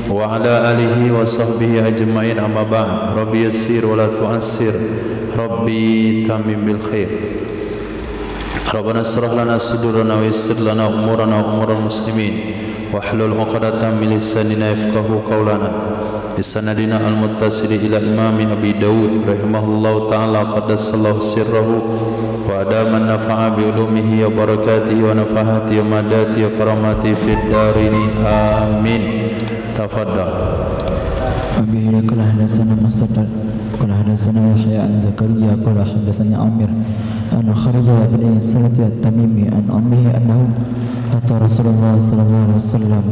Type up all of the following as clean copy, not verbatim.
وعلى آله وصحبه أجمعين أما بعد ربي يسير ولا تعسر ربي تمم بالخير ربنا اشرح لنا صدورنا ويسر لنا أمورنا وأمور المسلمين واحلل عقدة من لساننا يفقهوا قولنا بسندنا المتصل إلى إمام أبي داود رحمه الله تعالى قدس الله سره وأدام النفع بعلومه وبركاته ونفحاته ومداته وكراماته في الدارين آمين. تفضل. وبه قال حدثنا مسدد قال حدثنا يحيى عن زكريا قال حدثني عامر أن خرج بن سلمة التميمي عن أمه أنه أتى رسول الله صلى الله عليه وسلم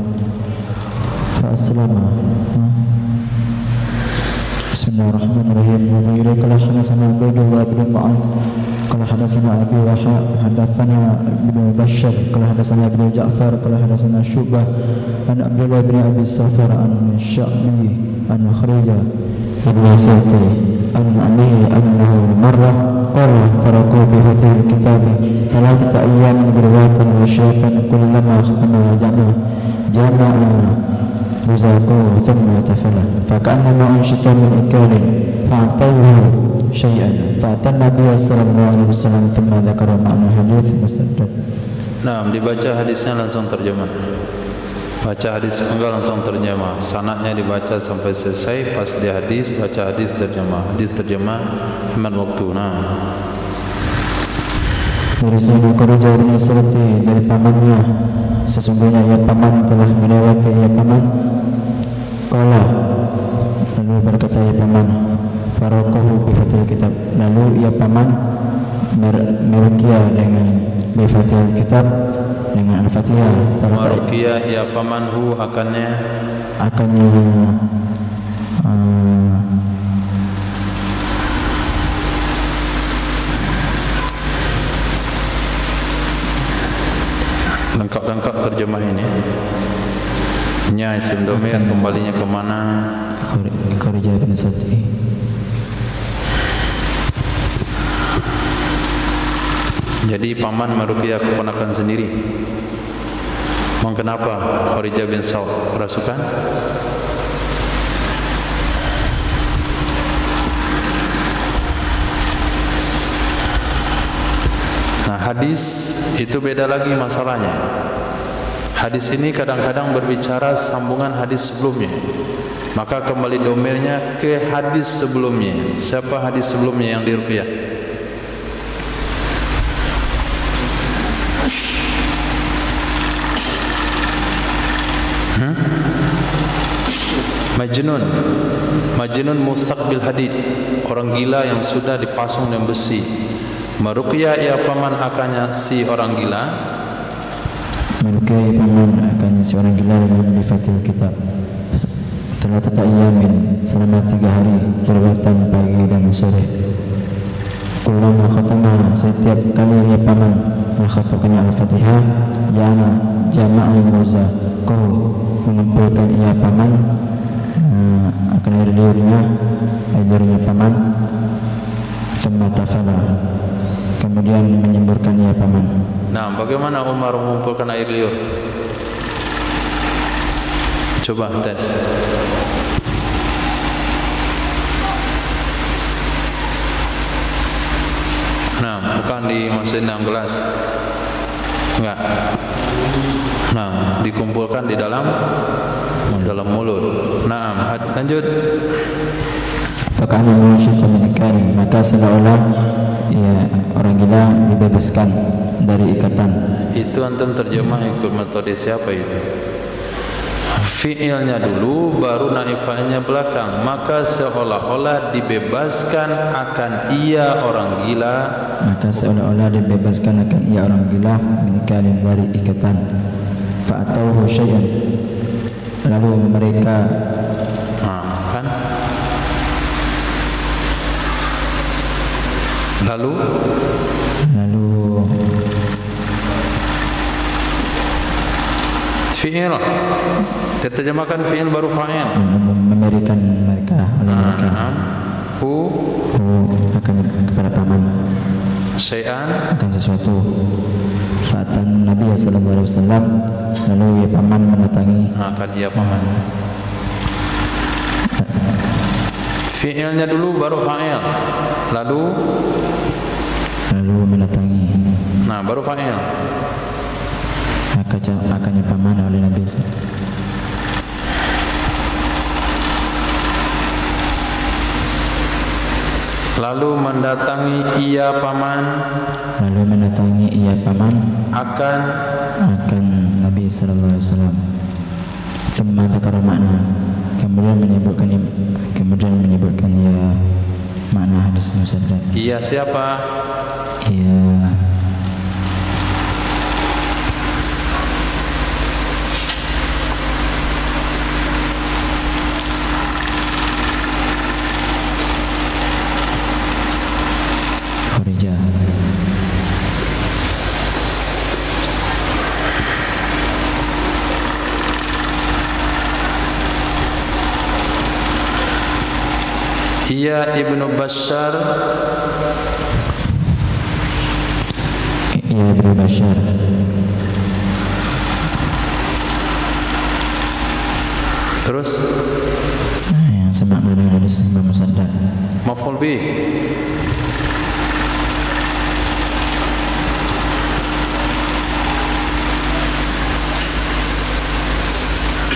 فأسلم. بسم الله الرحمن الرحيم. وبه قال حدثنا عبيد الله بن معاذ قال حدثنا أبي وحاء حدثنا ابن بشر قال حدثنا ابن جعفر قال حدثنا شعبة عن عبد الله بن أبي الصفر عن الشعبي عن خريج بن سلمة عن أمه أنه مرة قال فرقوا بفتح الكتاب 3 أيام برواة وشيئة كلما جمع رزقه ثم تفله فكأنما أنشط من إكال فأعطوه شيئا فأتى النبي صلى الله عليه وسلم ثم ذكر معنى حديث مسدد. Nah, dibaca hadisnya langsung terjemah. Baca hadis enggak langsung terjemah. Sanadnya dibaca sampai selesai, pas di hadis baca hadis terjemah. Hadis terjemah hemat waktu. Nah. Dari Sayyidina Khadijah bin Sulti dari pamannya, sesungguhnya ia paman telah melewati ia paman. Qala, lalu berkata ia paman, faraqahu bi fathil kitab, lalu ia paman meruqyah dengan bi fathil kitab dengan al-fatihah. Meruqyah ia pamanhu akannya lengkap terjemah ini. Nya isim dhamir kembalinya ke mana? Khadijah bin Sulti. Jadi paman meruqyah keponakan sendiri. Kenapa Khadijah bin Saud kerasukan? Nah, hadis itu beda lagi masalahnya. Hadis ini kadang-kadang berbicara sambungan hadis sebelumnya. Maka kembali domirnya ke hadis sebelumnya. Siapa hadis sebelumnya yang diruqyah? Majnun mustaqbil hadid, orang gila yang sudah dipasung dengan besi. Meruqyah ia paman akannya si orang gila. Meruqyah paman akannya si orang gila dengan bifatil kitab. Setelah ayamin selama 3 hari perbuatan pagi dan sore. Kullama khatama setiap kali ia paman mengkhatamkannya al-fatihah jama'a muzaqahu mengumpulkan ia paman akan air liurnya paman thumma tafala kemudian menyemburkan ia paman. Nah, bagaimana Umar mengumpulkan air liur? Coba tes. Nah, bukan dimasukin dalam gelas. Enggak. Nah, dikumpulkan di dalam mulut. Nah, lanjut. Fakana musyrik min maka seolah ya orang gila dibebaskan dari ikatan. Itu antum terjemah ikut metode siapa itu? Fi'ilnya dulu baru naifahnya belakang. Maka seolah-olah dibebaskan akan ia orang gila. Maka seolah-olah dibebaskan akan ia orang gila min dari ikatan. Fa'atauhu syai'an, lalu mereka kan lalu fi'il diterjemahkan fi'il baru fa'il memberikan mereka oleh mereka akan kepada paman syai'an akan sesuatu. Fa'atan Nabi sallallahu alaihi wasallam, lalu ia paman mendatangi akan ia paman. Fi'ilnya dulu baru fa'il. Lalu mendatangi. Nah, baru fa'il. Akannya paman oleh Nabi SAW. Lalu mendatangi ia paman. Lalu mendatangi ia paman akan Nabi sallallahu alaihi wasallam. Cuma perkara makna. Kemudian menyebutkan ya makna hadis musaddad. Ia siapa? Ia Khadijah. Ia Ibnu Bashar. Ia Ibnu Bashar. Terus yang semakna dengan hadis musaddad. Maf'ul bih.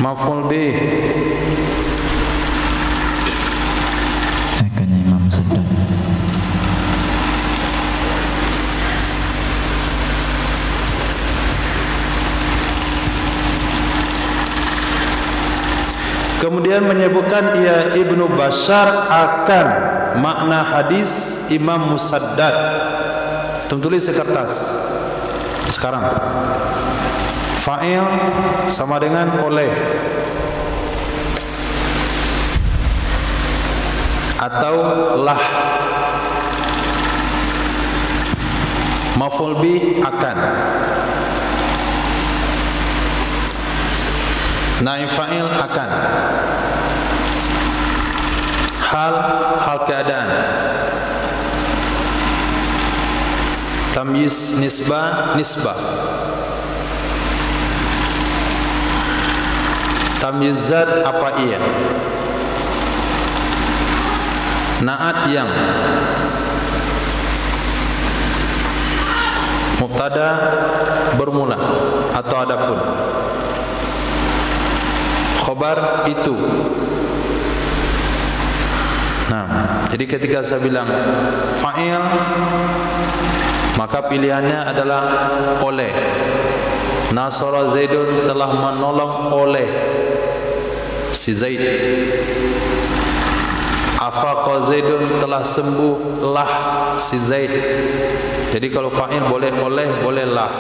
Maf'ul bih. Akannya Imam Musaddad. Kemudian menyebutkan ia Ibnu Bashar akan makna hadis Imam Musaddad. Tulis di kertas. Sekarang fa'il sama dengan oleh atau lah. Maf'ul bih akan. Naib fa'il akan. Hal keadaan. Tamyiz nisbah. Tamyiz zat apa ia? Naat yang. Mubtada bermula atau adapun. Khobar itu. Nah, jadi ketika saya bilang fa'il, maka pilihannya adalah oleh. Nasara Zaidun telah menolong oleh si Zaid. Afaqa Zaidun telah sembuhlah si Zaid. Jadi kalau fa'il boleh oleh, boleh lah.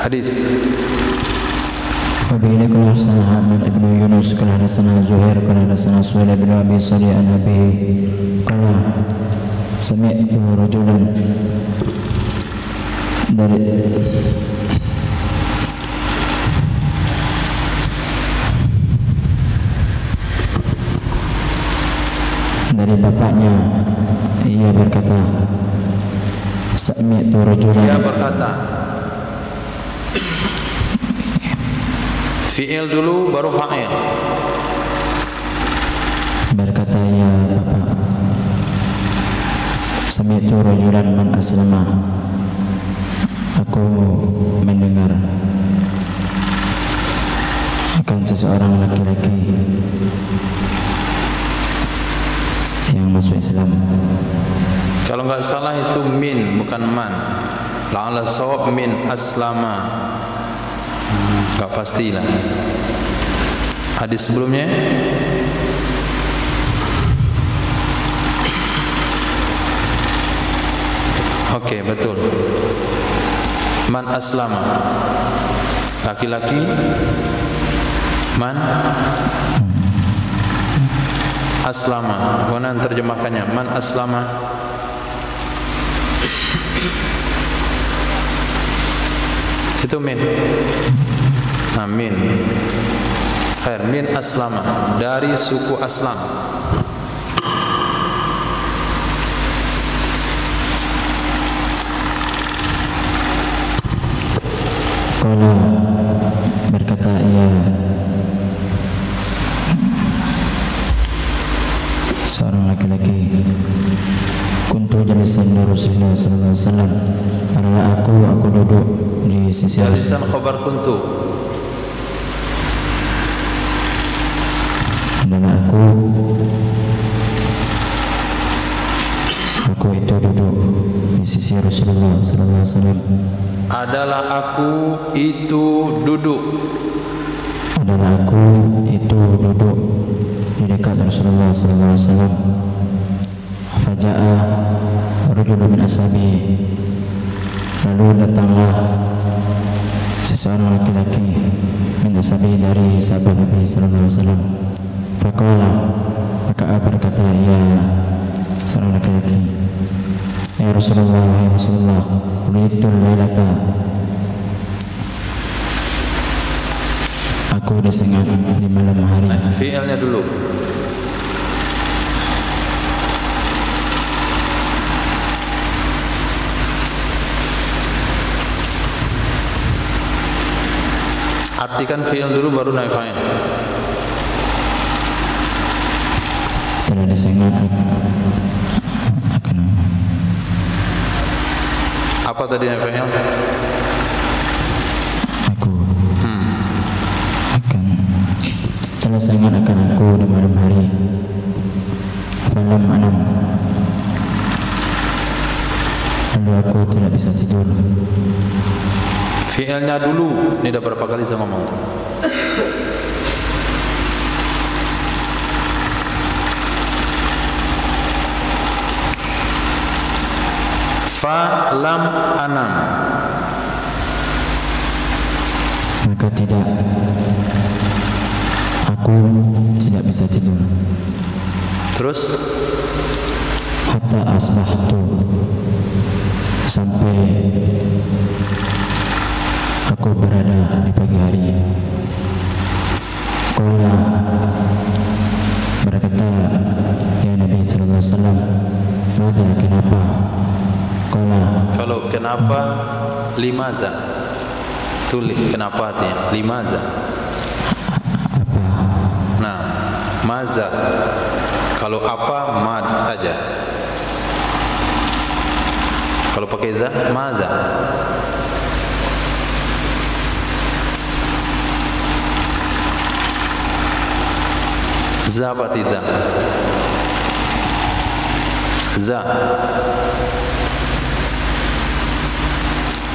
Hadis. Wabihi qala sana Ahmad ibn Yunus qala hadatsana Zuhair qala hadatsana Suhail bin Abi Salih an Nabi qala sami'tu rajulan dari bapaknya, ia berkata, sami'tu rajulan, ia berkata, fi'il dulu baru fa'il. Berkata ya bapak, sami'tu rajulan man aslama, aku mendengar akan seseorang laki-laki yang masuk Islam. Kalau enggak salah itu min, bukan man. La'ala sawab min aslama. Enggak pastilah. Hadis sebelumnya oke, betul. Man aslama, laki-laki. Man aslama. Mana terjemahkannya? Man aslama. Itu min. Amin. Khair, min aslama, dari suku Aslam. Kalau berkata ia seorang laki-laki. Kuntu jalisan di Rasulullah sallallahu alaihi wasallam. Adalah aku duduk di sisi Jalisan khabar kuntu. Adalah aku itu duduk di sisi Rasulullah sallallahu alaihi wasallam. Adalah aku itu duduk. Adalah aku itu duduk di dekat Rasulullah sallallahu alaihi wasallam. Faja'a rajulun min ashabi. Lalu datanglah seseorang laki-laki min ashabi dari sahabat Nabi sallallahu alaihi wasallam. Faqala, maka berkata ya seorang laki-laki, ya Rasulullah, uritul lailata, aku disengat di malam hari. Fi'ilnya dulu. Artikan fi'il dulu baru naik fa'il. Telah disengat akan apa tadi naik fa'il? Aku akan telah sangat akan aku di malam hari. Falam anam, lalu aku tidak bisa tidur. Fi'ilnya dulu. Ini dah berapa kali saya ngomong? Falam anam, maka tidak, aku tidak bisa tidur. terus Hatta asbahtu, sampai aku berada di pagi hari. Qala, berkata ya Nabi sallallahu alaihi wasallam, mada, kenapa? Qala, kalau kenapa limaza, tulis kenapa artinya limaza. apa? Nah, maza. Kalau apa mad saja. Kalau pakai za maza. Za apa tidak? Za.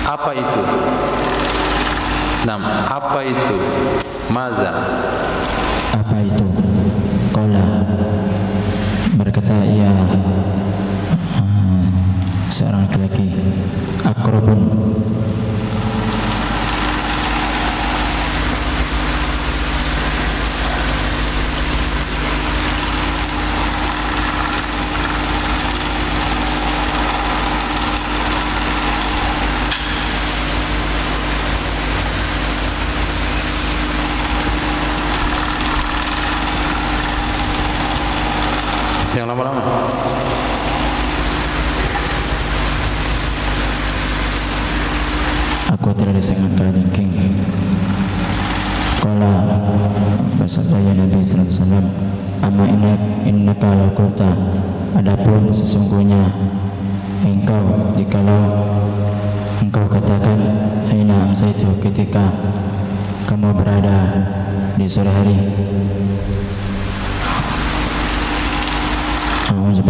Apa itu? Nam, apa itu? Maza. Apa itu? Qala, berkata ia seorang laki-laki, akrobun, yang lama-lama. aku tidak disengat kalajengking. Qala, bersabda ya Nabi sallallahu alaihi wasallam, amma innaka laqulta, adapun sesungguhnya jikalau engkau katakan hina amsaitu, ketika kamu berada di sore hari, a'udzu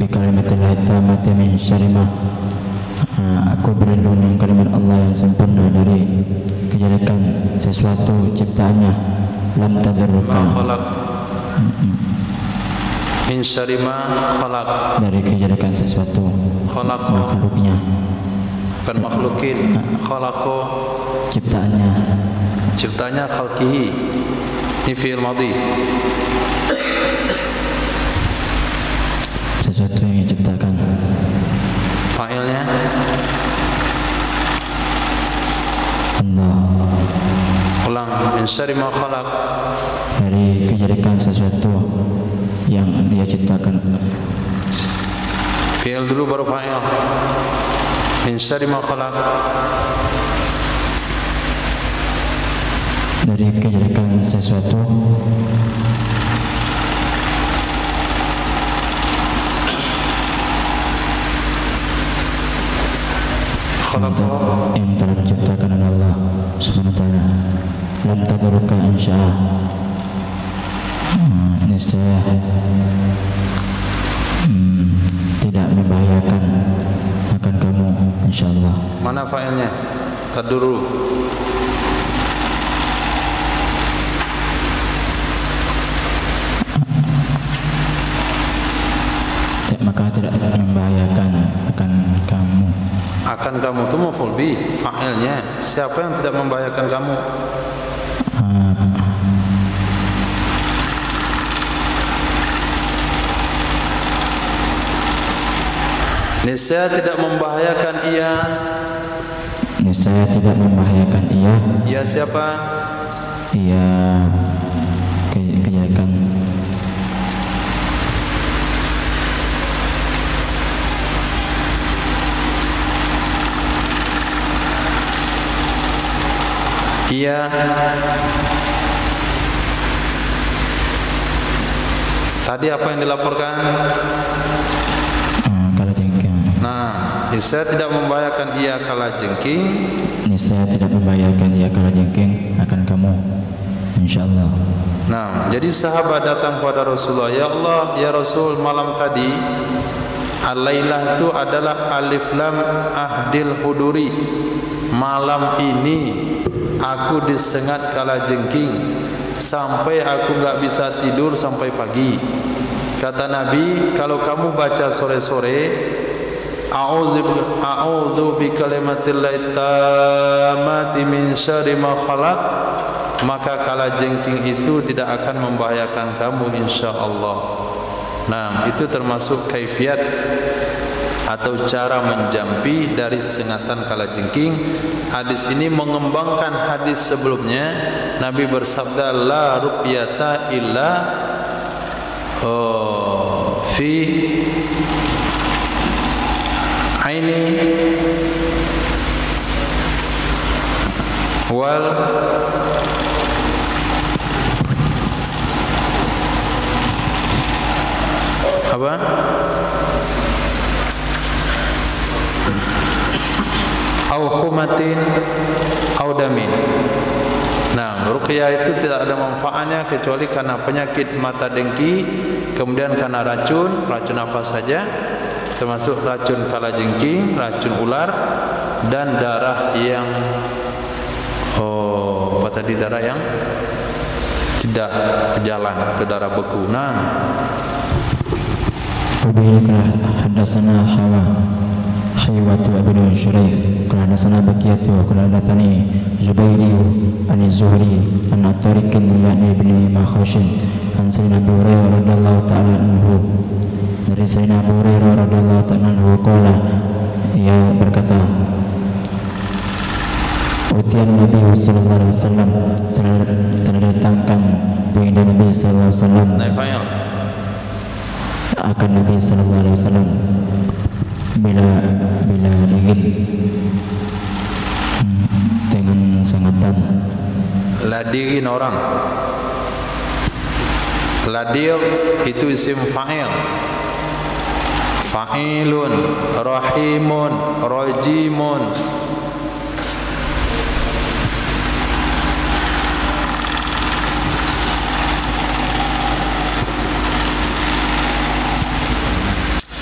bikalimatillah tammati min syarri ma, aku berlindung dengan kalimat Allah yang sempurna dari kejelekan sesuatu ciptaannya. Lam tadurruka, min syarri ma khalaq, dari kejelekan sesuatu makhluknya, bukan makhlukin. Khalaqo ciptaannya. ciptanya khalqihi, ini fi'il madhi. Sesuatu yang diciptakan. Fa'ilnya Allah. ulang, min syarri ma khalaq, dari kejelekan sesuatu yang dia ciptakan. fi'il dulu baru fa'il. Min syarri ma khalaq, dari kejelekan sesuatu yang telah diciptakan oleh Allah Subhanahu wa taala. Lam tadruka insyaallah. Niscaya tidak membahayakan akan kamu insyaallah. Mana fa'ilnya? Taduru. Maka tidak membahayakan akan kamu. Akan kamu itu maf'ul bi, fa'ilnya. Siapa yang tidak membahayakan kamu? Niscaya tidak membahayakan ia. Niscaya tidak membahayakan ia. Ia siapa? Ia kejelekan. Ia tadi apa yang dilaporkan? Kalajengking. Nah, niscaya tidak membahayakan ia kalajengking. Niscaya tidak membahayakan ia kalajengking akan kamu insyaallah. Nah, jadi sahabat datang kepada Rasulullah, ya Allah, ya Rasul, malam tadi Al-Lailah itu adalah alif lam ahdil huduri. Malam ini aku disengat kalajengking sampai aku enggak bisa tidur sampai pagi. Kata Nabi, kalau kamu baca sore-sore a'udzu bi kalimatillahi tammati min syarri ma khalaq, maka kalajengking itu tidak akan membahayakan kamu insyaallah. Nah, itu termasuk kaifiat atau cara menjampi dari sengatan kalajengking. Hadis ini mengembangkan hadis sebelumnya. Nabi bersabda, la ruqyata illa fi aini wal apa? Auhumatin audamin. Nah, ruqyah itu tidak ada manfaatnya kecuali karena penyakit mata dengki, kemudian karena racun apa saja, termasuk racun kalajengking, racun ular, dan darah yang darah yang tidak jalan atau darah beku. Nah, hadasana Haywatu Ibnu Syuraih qala hadatsana Baqiyatu qala hadatsani Zubaydi an Az-Zuhri an At-Tariq yani ibni Makhashin an Sayyidina Abu Hurairah radhiyallahu ta'ala anhu. Dari Sayyidina Abu Hurairah radhiyallahu ta'ala anhu qala, ia berkata, Utian Nabi sallallahu alaihi wasallam, telah datangkan baginda Nabi sallallahu alaihi wasallam akan Nabi sallallahu alaihi wasallam bila dingin dengan sengatan. Ladirin orang. Ladir itu isim fa'il. Fa'ilun, rahimun, rajimun.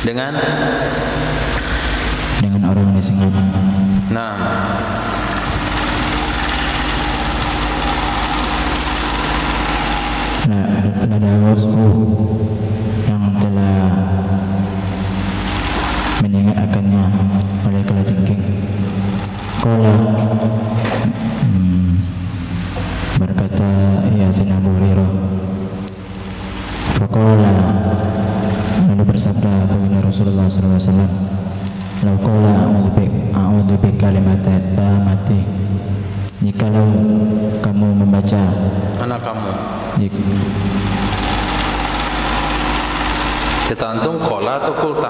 Dengan orang yang disengat. Nah, ada wasku yang telah menyengat akannya oleh kalajengking. Qala berkata ya Sayyidina Abu Hurairah, faqala, lalu bersabda baginda Rasulullah sallallahu alaihi wasallam, lau qala a'udzu bi kalimati tammati, jikalau kamu membaca, anak kamu kita antum qala atau kulta?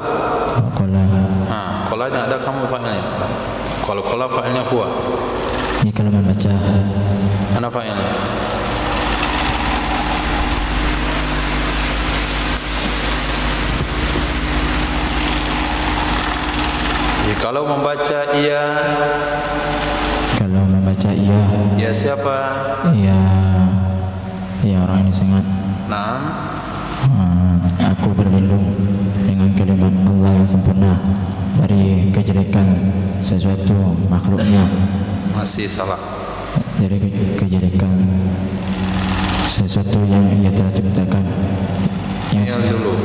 Qala. Qalanya ada kamu fa'ilnya. Kalau qala fa'ilnya huwa. Jikalau membaca, anak fa'ilnya. Kalau membaca iya. Kalau membaca iya. Ya siapa? Ya orang ini sangat. Nah, aku berlindung dengan kalimat Allah yang sempurna dari kejelekan sesuatu makhluknya. Masih salah. Dari kejelekan sesuatu yang ia telah ciptakan. Yang dulu.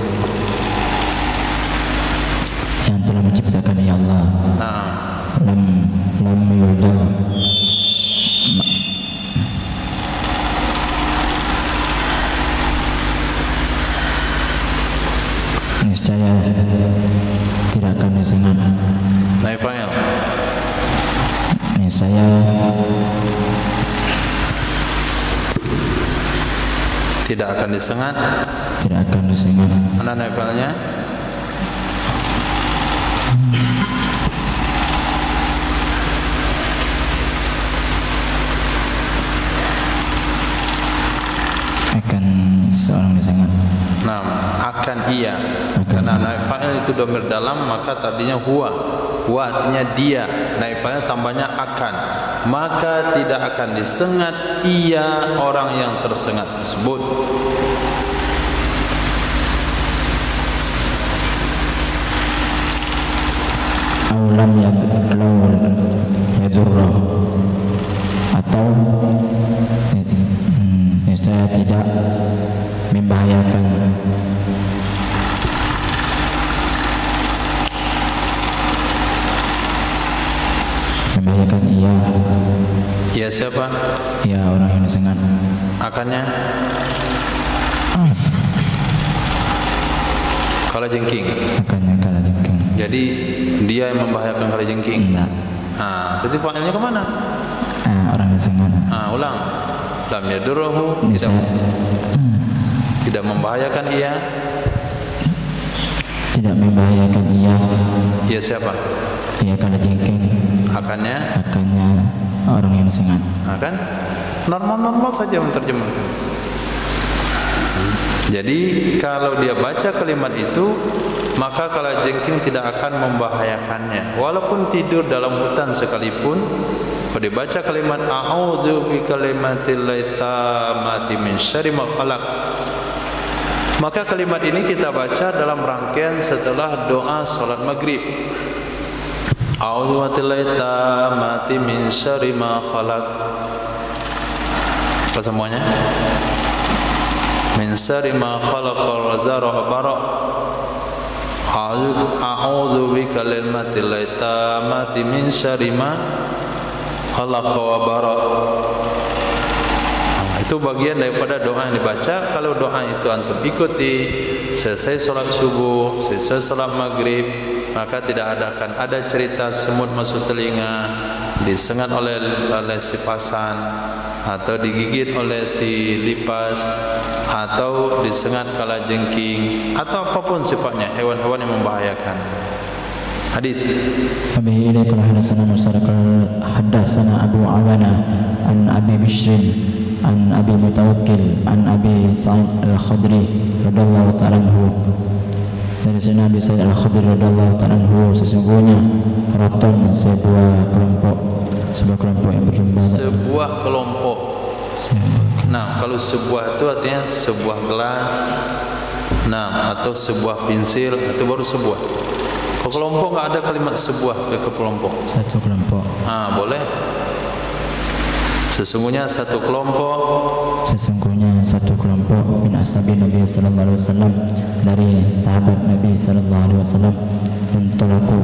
Yang telah menciptakan ya Allah. Nah. Lam yulad. Niscaya tidak akan disengat. Naik fa'il. Niscaya tidak akan disengat. Tidak akan disengat. Mana naik fa'ilnya? Akan seorang disengat. Nah, akan iya. Karena naik fa'il itu dhamir dalam, maka tadinya huwa. Huwa artinya dia. Naik fa'il tambahnya akan. Maka tidak akan disengat ia orang yang tersengat tersebut. Aulam yadurra, atau niscaya tidak membahayakan. Membahayakan ia. Ia siapa? Ia orang yang disengat. Akannya kalajengking. Akannya kalajengking. Jadi dia yang membahayakan kalajengking. Enggak. Berarti fa'ilnya kemana? Orang disengat. Ulang. Lam yadurruhu, tidak membahayakan ia. Tidak membahayakan ia. Ia siapa? Ia kalajengking. Akannya orang yang disengat. Kan normal-normal saja menerjemahkan. Jadi kalau dia baca kalimat itu, maka kalajengking tidak akan membahayakannya. Walaupun tidur dalam hutan sekalipun, kalau dibaca kalimat a'udzu bikalimatillahi tammati min syarri ma khalaq, maka kalimat ini kita baca dalam rangkaian setelah doa salat maghrib. A'udzu bikalimatillahi tammati min syarri ma khalaq. Apa semuanya? Min syarri ma khalaqa wa zara wa bara. A'udzu bikalimatillahi tammati min syarri ma khalaqa wa bara. Itu bagian daripada doa yang dibaca. Kalau doa itu antum ikuti selesai sholat subuh, selesai sholat maghrib, maka tidak akan ada cerita semut masuk telinga, disengat oleh si pasan, atau digigit oleh si lipas, atau disengat kalajengking, atau apapun sifatnya hewan-hewan yang membahayakan. Hadis. Abi ilaika hadatsana Musa hadatsana Abu Awana an Abi Bishrin an Abi Mutawakkil an Abi Sa'id Al-Khudri radhiyallahu ta'ala anhu. Dari Sayyidina Abi Sa'id Al-Khudri radhiyallahu ta'ala anhu, sesungguhnya raton sebuah kelompok yang berjumpa. Sebuah kelompok. Nah, kalau sebuah itu artinya sebuah gelas. Nah, atau sebuah pensil, itu baru sebuah. Kalau kelompok nggak ada kalimat sebuah ke kelompok. Satu kelompok. Boleh. Sesungguhnya satu kelompok. Sesungguhnya satu kelompok min ashabi Nabi sallallahu alaihi wasallam, dari sahabat Nabi sallallahu alaihi wasallam, mentolaku,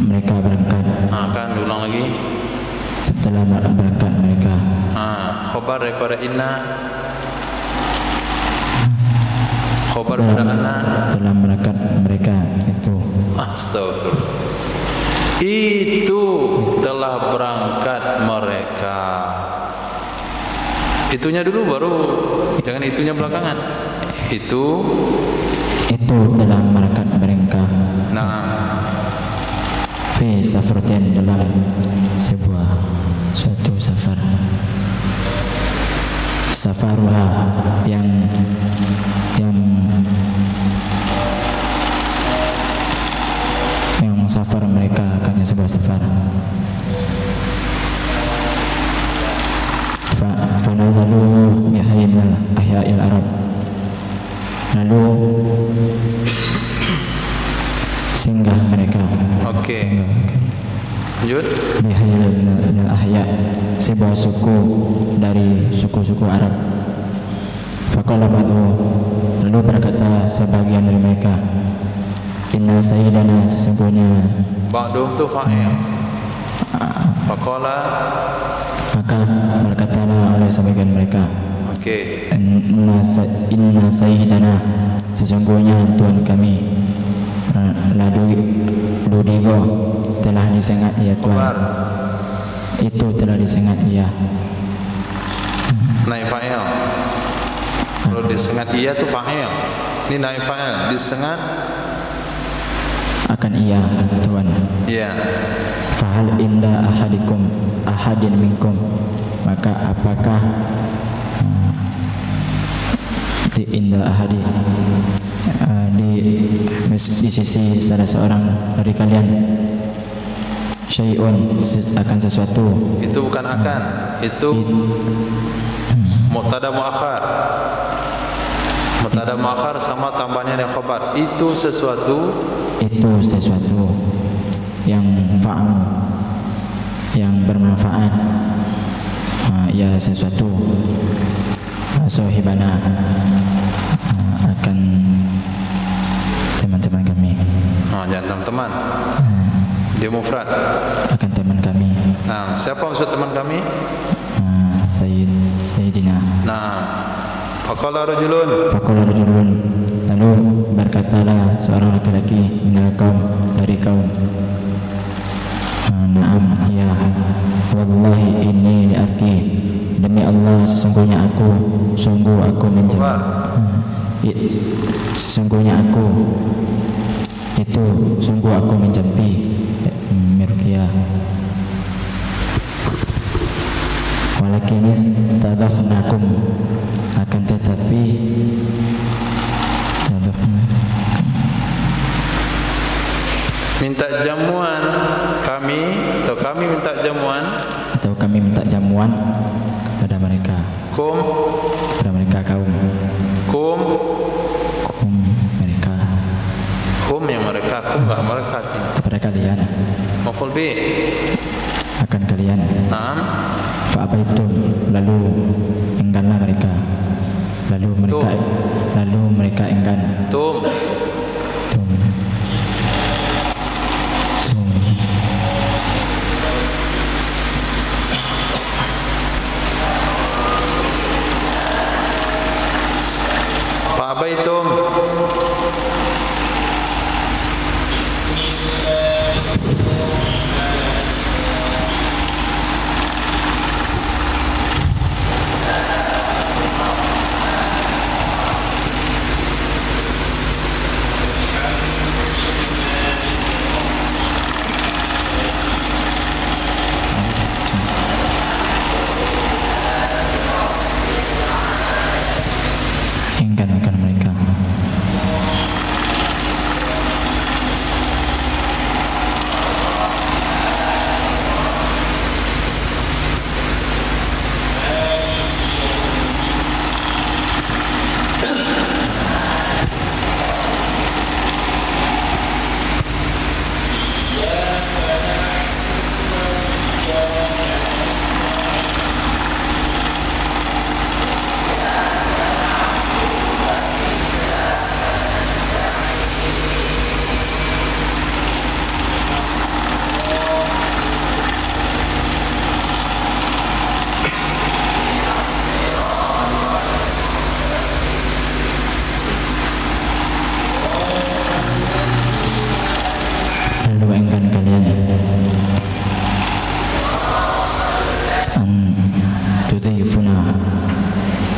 mereka berangkat. Kan diulang lagi. Setelah berangkat mereka. Khobar daripada inna. Khobar pada anna. Setelah berangkat mereka itu. Astagfirullah. Itu telah berangkat mereka. Itunya dulu baru, jangan itunya belakangan. Itu telah berangkat mereka. Fi safratin, dalam sebuah suatu safar. Safaruha yang sebuah safar. Fanazalu bihaynal ahya'il Arab. Lalu singgah mereka. Okey. Lanjut. Bihaynal ahya, sebuah suku dari suku-suku Arab. Faqala ba'du, lalu berkata sebagian dari mereka, inna sayyidana, sesungguhnya Ba'du tu fa'il. Faqala, maka berkatalah oleh sebagian mereka, okey. Inna sayyidana, sesungguhnya Tuhan kami, Ludigo, telah disengat ia Tuhan. Itu telah disengat ia. Naik fa'il. Kalau disengat ia tu fa'il. Ini naik fa'il, disengat akan ia Tuhan. ya. Fahal inda ahadin minkum, maka apakah di inda ahadi, di sisi salah seorang dari kalian, syai'un, akan sesuatu. Itu bukan akan, itu mubtada muakhar. Mubtada muakhar sama tambahnya yang khabar. Itu sesuatu yang fa'al, yang bermanfaat, ya sesuatu sohibana, akan teman-teman kami. Jangan teman-teman, dia mufrad, akan teman kami. Nah, siapa maksud teman kami? Sayyidina. Nah, faqala rajulun, lalu berkatalah seorang laki-laki minal kaum, dari kaum, na'am, ya, wallahi inni li'aki, demi Allah sesungguhnya aku menjampi, sungguh aku menjampi mirqiyah. Walakin istadafnakum, akan tetapi minta jamuan kami, atau kami minta jamuan kepada mereka, kepada mereka kaum, mereka, yang mereka, enggak mereka, kepada kalian, maf'ul bi, akan kalian. Naam. Fa'abaitum, lalu engganlah mereka, lalu mereka enggan. Tum. Fa'abaitum. Enggankan mereka. Lalu enggan kalian tudayifuna,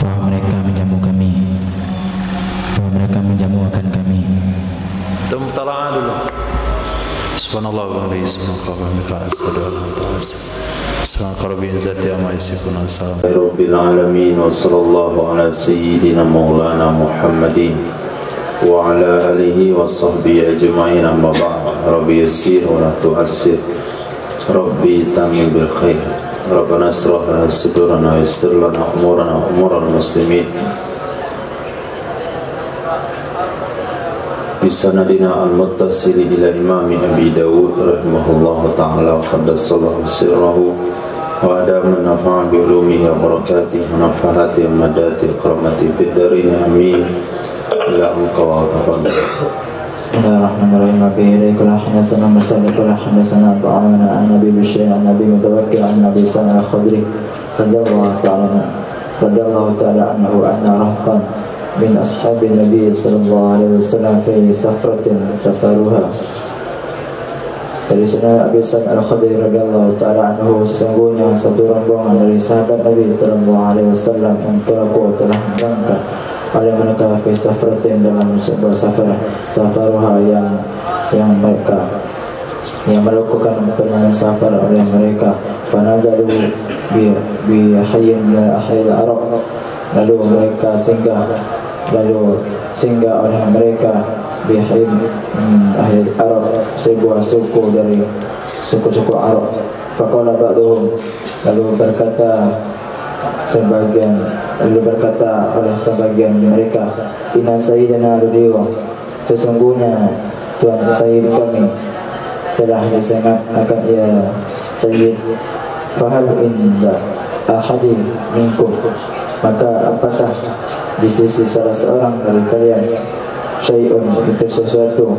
bahwa mereka menjamu kami, bahwa mereka menjamu akan kami. Tumtala'ah dulu. Subhanallah wa bihamdihi, subhanallah wa bihamdihi, asyhadu an la ilaha illa anta, subhanaka rabbil izzati amma yasifun, rabbil alamin, wa sallallahu ala sayyidina maulana Muhammadin وعلى آله وصحبه أجمعين أما بعد رب يسير ولا تعسر ربي تمم بالخير ربنا اشرح لنا صدورنا ويسر لنا أمورنا وأمور المسلمين بسندنا المتصل إلى إمام أبي داود رحمه الله تعالى وقدس الله سره وأدام النفع بعلومه وبركاته ونفحاته ومداته وكرامته في الدارين آمين. إلى أنقى وتفضل. بسم الله الرحمن الرحيم. وبه إليك حدثنا مسلك حدثنا طعامنا عن أبي بشير عن أبي متوكل عن أبي سلمة الخدري رضي الله تعالى عنه أن رهطا من أصحاب النبي صلى الله عليه وسلم في سفرة سفروها. Dari sana Abi Sa'id Al-Khudri radhiyallahu ta'ala anhu, sesungguhnya satu rombongan dari sahabat Nabi sallallahu alaihi wasallam yang telah berangkat oleh mereka fi safratin dalam sebuah safaruha yang mereka yang melakukan perjalanan safar oleh mereka. Fanazalu bi hayyin min ahyil Arab, lalu mereka singgah oleh mereka bihim ahli Arab, sebuah suku dari suku-suku Arab. Faqala ba'duhum, lalu berkata oleh sebagian mereka, inna sayyidana Rudiwa, sesungguhnya Tuan Sayyid kami telah disengat akan ia Sayyid. Fahal inda ahadin minkum, maka apakah di sisi salah seorang dari kalian syai'un, itu sesuatu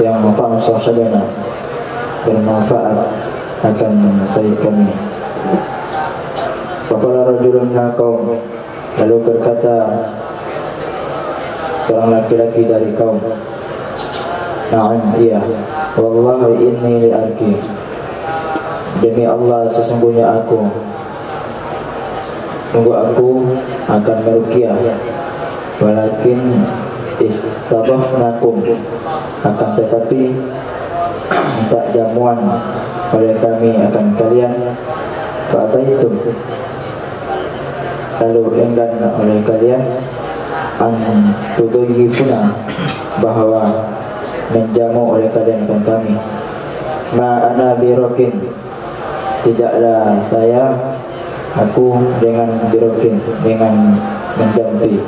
yang manfaat sahibana, bermanfaat akan Sayyid kami. Faqala rajulun minal qaum, lalu berkata seorang laki-laki dari kaum, na'am, iya, wallahi inni li'arki, demi Allah sesungguhnya aku akan meruqyah, walakin istadafnakum, akan tetapi tak jamuan oleh kami akan kalian. Fa'ataitum, lalu enggan oleh kalian, an tudayyifuna, bahwa menjamu oleh kalian akan kami. Ma ana birokin, tidaklah aku dengan birokin, dengan menjampi.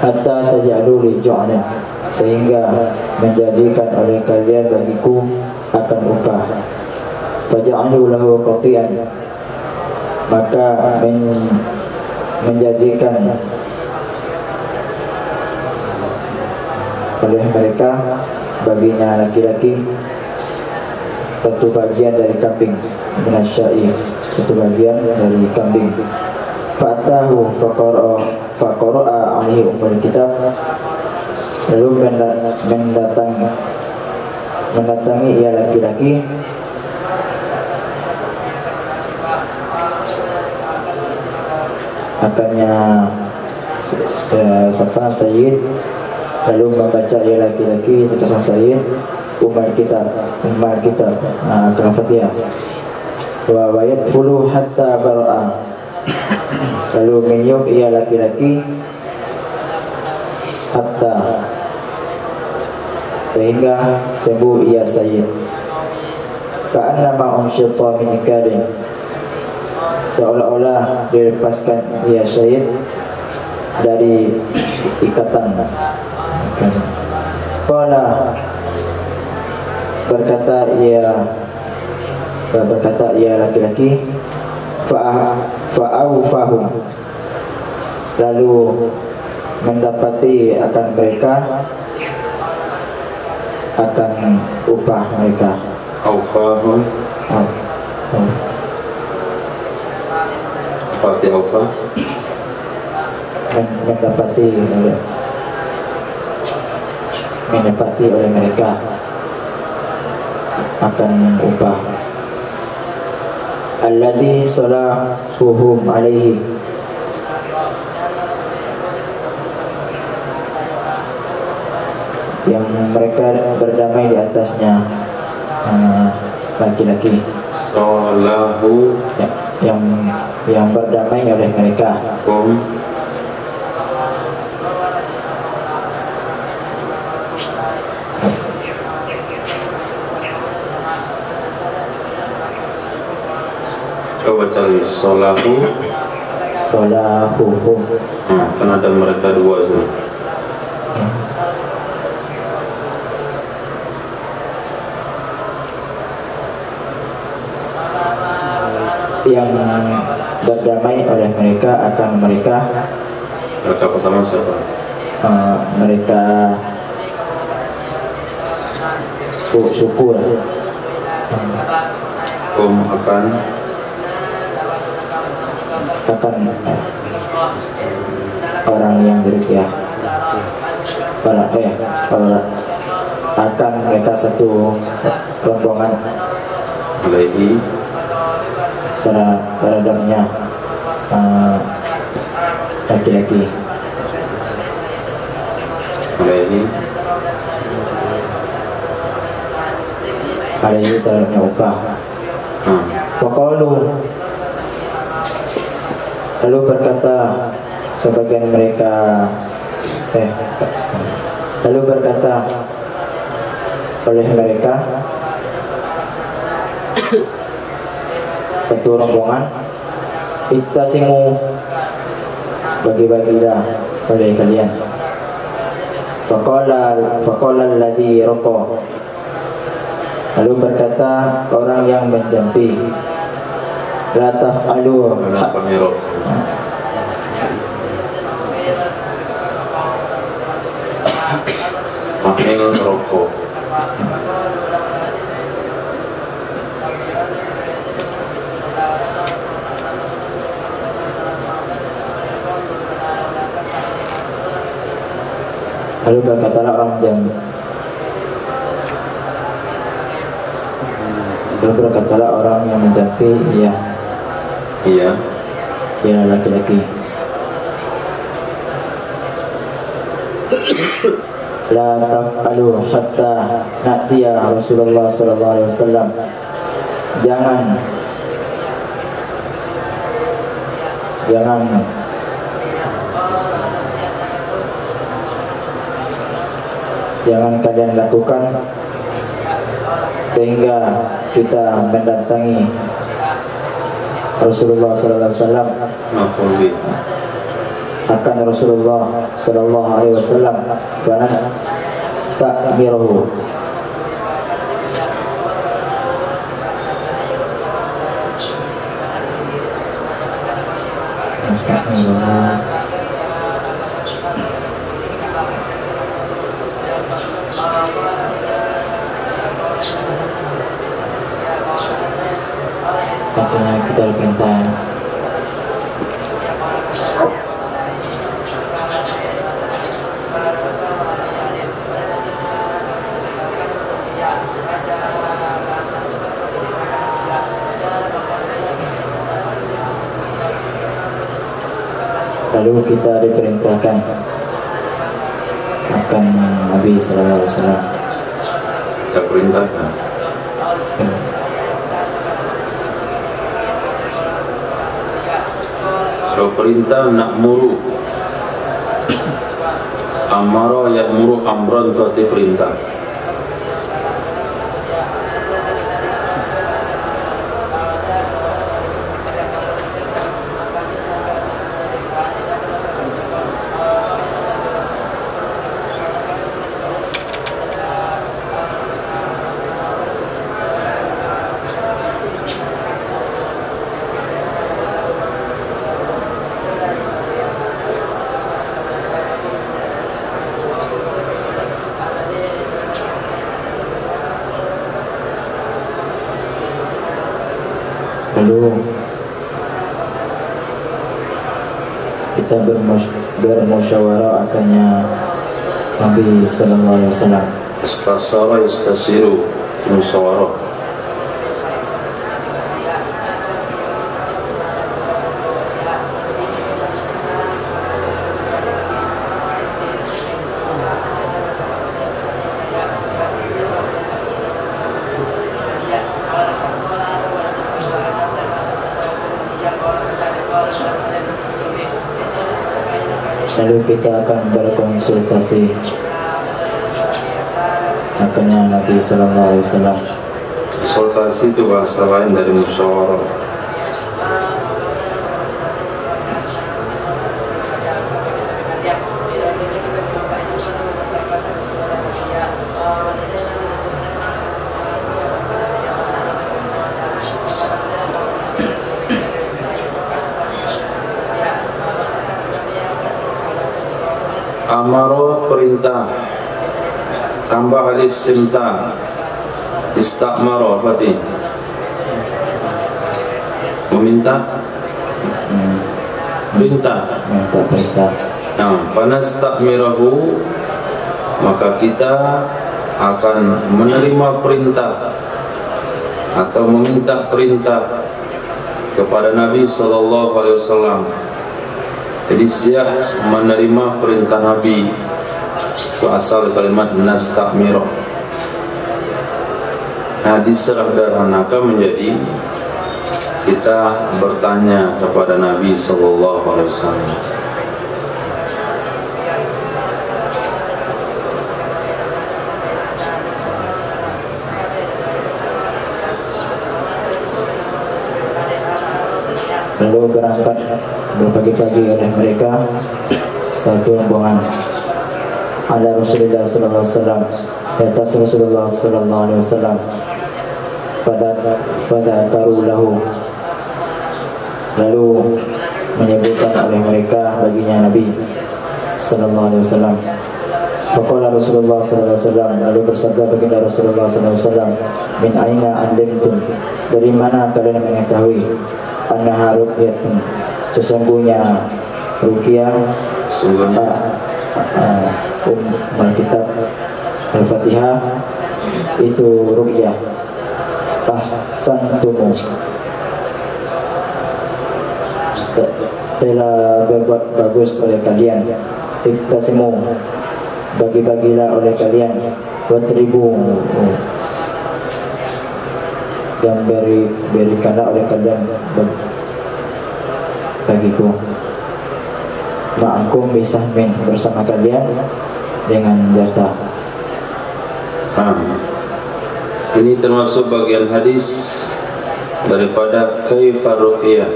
Hatta taj'alu li ju'lan, sehingga menjadikan oleh kalian bagiku akan upah. Faj'alu lahu qati'an, maka menjadikan oleh mereka baginya laki-laki satu bagian dari kambing, minasya'i, satu bagian dari kambing. Fa'atahu faqara'a alaihi ummul kitab, lalu mendatangi ia laki-laki akannya Sayyid, lalu membaca ia laki-laki tulisan Sayyid ummul kitab Al-Fatihah. Wa yadfulu hatta bara'a, lalu meniup ia laki-laki hatta, sehingga sembuh ia Sayyid. Ka'annama unsyita min ikadin, seolah-olah dilepaskan ia Sayyid dari ikatan. Qala, berkata ia laki-laki, fa'awfahum, lalu mendapati akan mereka akan upah mereka. Aufahum, Fati aufah, mendapati oleh mereka akan upah. Alladhi salahuhum alaihi, yang mereka berdamai di atasnya, laki-laki. Salahu, yang berdamai oleh mereka. Coba cari solahu. Solahuhum. Nah, kan ada mereka dua tuh. Yang berdamai oleh mereka akan mereka. Mereka pertama siapa? Mereka syukur. Akan orang yang berusia akan mereka satu rombongan alaihi terhadapnya laki-laki alaihi terhadapnya upah. Waqalu, lalu berkata sebagian mereka lalu berkata oleh mereka satu rombongan, ittasimu, bagi-bagilah oleh kalian. Faqala alladhi raqa, lalu berkata orang yang menjampi, la taf'alu mahil rokok. Lalu berkatalah orang yang menjampi, iya laki-laki. La taf'alu hatta na'tiya Rasulullah sallallahu alaihi wasallam. Jangan kalian lakukan sehingga kita mendatangi Rasulullah sallallahu alaihi wasallam, akan Rasulullah sallallahu alaihi wasallam, fanas ta'miruhu, artinya kita diperintah lalu kita diperintahkan akan Nabi sallallahu alaihi wasallam. Kita perintahkan. So perintah na'muru, amara ya'muru amran, itu perintah. Lalu kita bermusyawarah akannya Nabi sallallahu alaihi wasallam. Istasara yastasiru, musyawarah. Lalu kita akan berkonsultasi akannya Nabi sallallahu alaihi wasallam. Konsultasi itu bahasa lain dari musyawarah. Amaro perintah, tambah alif simta. Istakmaro apa ti? Meminta perintah. Minta perintah. Nah, panastakmirahu, maka kita akan menerima perintah atau meminta perintah kepada Nabi sallallahu alaihi wasallam. Jadi siap menerima perintah Nabi. Itu asal kalimat nastakmiro. Nah, disederhanakan menjadi kita bertanya kepada Nabi sallallahu alaihi wasallam. Lalu berangkat berpagi-pagi oleh mereka satu rombongan ala Rasulullah sallallahu alaihi wasallam, di atas Rasulullah sallallahu alaihi wasallam. Pada karulahu, lalu menyebutkan oleh mereka baginya Nabi sallallahu alaihi wasallam. Faqala Rasulullah sallallahu alaihi wasallam, lalu bersabda baginda Rasulullah sallallahu alaihi wasallam, min aina alimtum, dari mana kalian mengetahui annaha ruqyatun, sesungguhnya ruqyah, Alkitab Al-Fatihah itu ruqyah. Ahsantumu, telah berbuat bagus oleh kalian. Iktasimu, bagi-bagilah oleh kalian. Watribu, dan berikanlah oleh kalian bagiku. Ma'akum bisahmin, bersama kalian dengan jatah. Ini termasuk bagian hadis daripada kaifa ruqyah.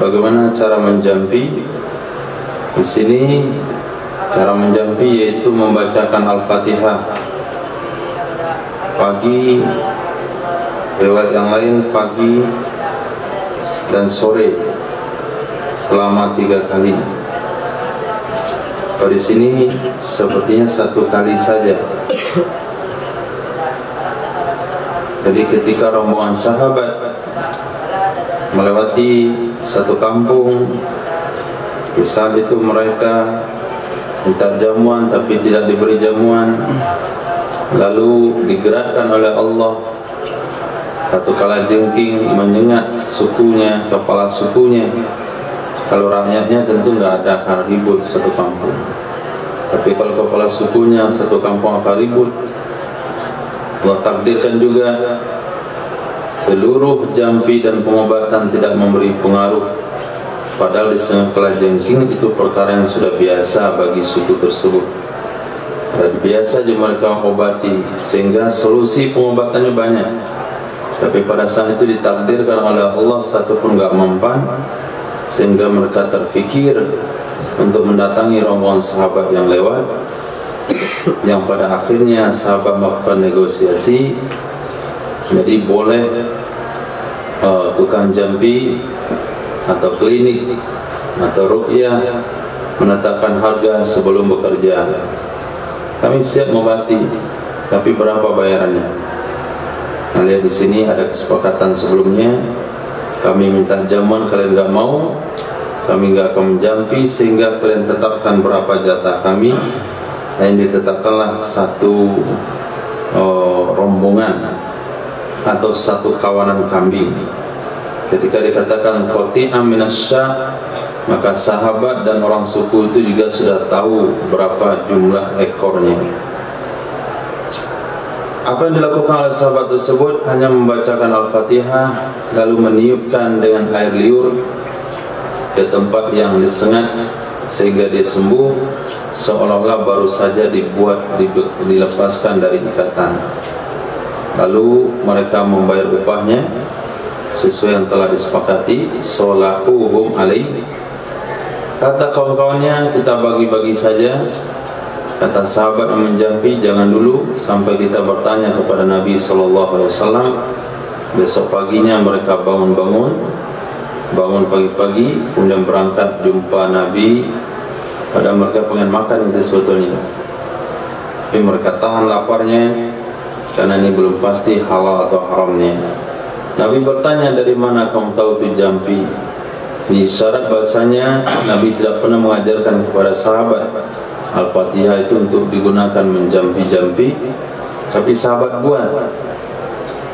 Bagaimana cara menjampi? Di sini cara menjampi yaitu membacakan Al-Fatihah pagi, riwayat yang lain pagi dan sore selama 3 kali. Di sini sepertinya 1 kali saja. Jadi ketika rombongan sahabat melewati satu kampung, di saat itu mereka minta jamuan tapi tidak diberi jamuan, lalu digerakkan oleh Allah satu kalajengking menyengat sukunya, kepala sukunya. Kalau rakyatnya tentu nggak ada akan ribut satu kampung, tapi kalau kepala sukunya satu kampung akan ribut. Allah takdirkan juga seluruh jampi dan pengobatan tidak memberi pengaruh, padahal di setengah kalajengking itu perkara yang sudah biasa bagi suku tersebut dan biasa aja mereka mengobati, sehingga solusi pengobatannya banyak. Tapi pada saat itu ditakdirkan oleh Allah satu pun gak mempan, sehingga mereka terfikir untuk mendatangi rombongan sahabat yang lewat, yang pada akhirnya sahabat melakukan negosiasi. Jadi boleh tukang jampi atau klinik atau ruqyah menetapkan harga sebelum bekerja. Kami siap mengobati, tapi berapa bayarannya? Nah, lihat di sini ada kesepakatan sebelumnya. Kami minta jamuan, kalian nggak mau, kami nggak akan menjampi, sehingga kalian tetapkan berapa jatah kami. Dan ditetapkanlah satu rombongan atau satu kawanan kambing. Ketika dikatakan qati'an minasya, maka sahabat dan orang suku itu juga sudah tahu berapa jumlah ekornya. Apa yang dilakukan oleh sahabat tersebut hanya membacakan Al-Fatihah, lalu meniupkan dengan air liur ke tempat yang disengat sehingga dia sembuh, seolah-olah baru saja dilepaskan dari ikatan. Lalu mereka membayar upahnya sesuai yang telah disepakati. Sholahuhum alaih, kata kawan-kawannya, kita bagi-bagi saja. Kata sahabat yang menjampi, jangan dulu sampai kita bertanya kepada Nabi SAW. Besok paginya mereka bangun pagi-pagi, kemudian berangkat jumpa Nabi Padahal mereka pengen makan itu sebetulnya, tapi mereka tahan laparnya karena ini belum pasti halal atau haramnya. Nabi bertanya, dari mana kamu tahu itu jampi? Ini syarat bahasanya Nabi tidak pernah mengajarkan kepada sahabat Al-Fatihah itu untuk digunakan menjampi-jampi, tapi sahabat buat.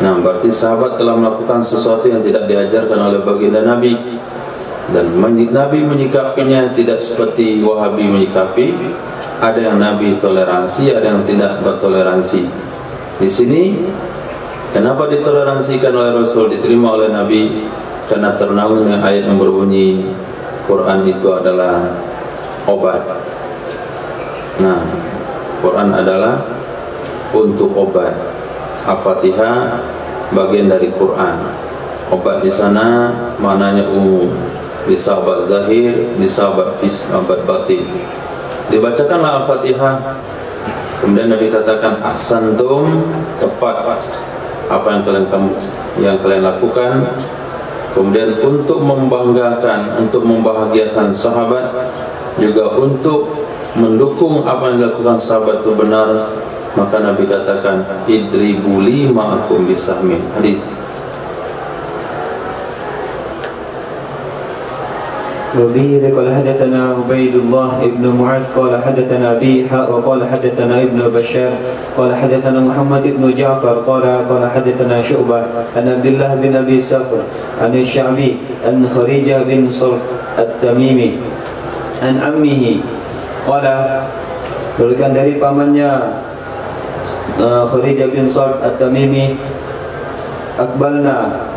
Nah, berarti sahabat telah melakukan sesuatu yang tidak diajarkan oleh baginda Nabi. Dan Nabi menyikapinya tidak seperti Wahabi menyikapi. Ada yang Nabi toleransi, ada yang tidak bertoleransi. Di sini kenapa ditoleransikan oleh Rasul, diterima oleh Nabi? Karena ternaung dengan ayat yang berbunyi Quran itu adalah obat. Nah, Quran adalah untuk obat. Al-Fatihah bagian dari Quran. Obat di sana maknanya umum, bisa obat zahir, bisa obat obat batin. Dibacakanlah Al-Fatihah. Kemudian Nabi katakan, ahsantum, tepat apa yang kalian lakukan. Kemudian untuk membanggakan, untuk membahagiakan sahabat, juga untuk mendukung apa yang dilakukan sahabat itu benar, maka Nabi katakan, idribu li ma'akum bisahmin. Hadis. وبه قال حدثنا عبيد الله بن معاذ قال حدثنا أبي وقال حدثنا ابن بشار قال حدثنا محمد بن جعفر قال حدثنا شعبة عن عبد الله بن أبي صخر عن الشعبي عن خريجة بن صلح التميمي عن عمه قال berikan dari pamannya Kharijah bin Salih At-Tamimi, akbalna,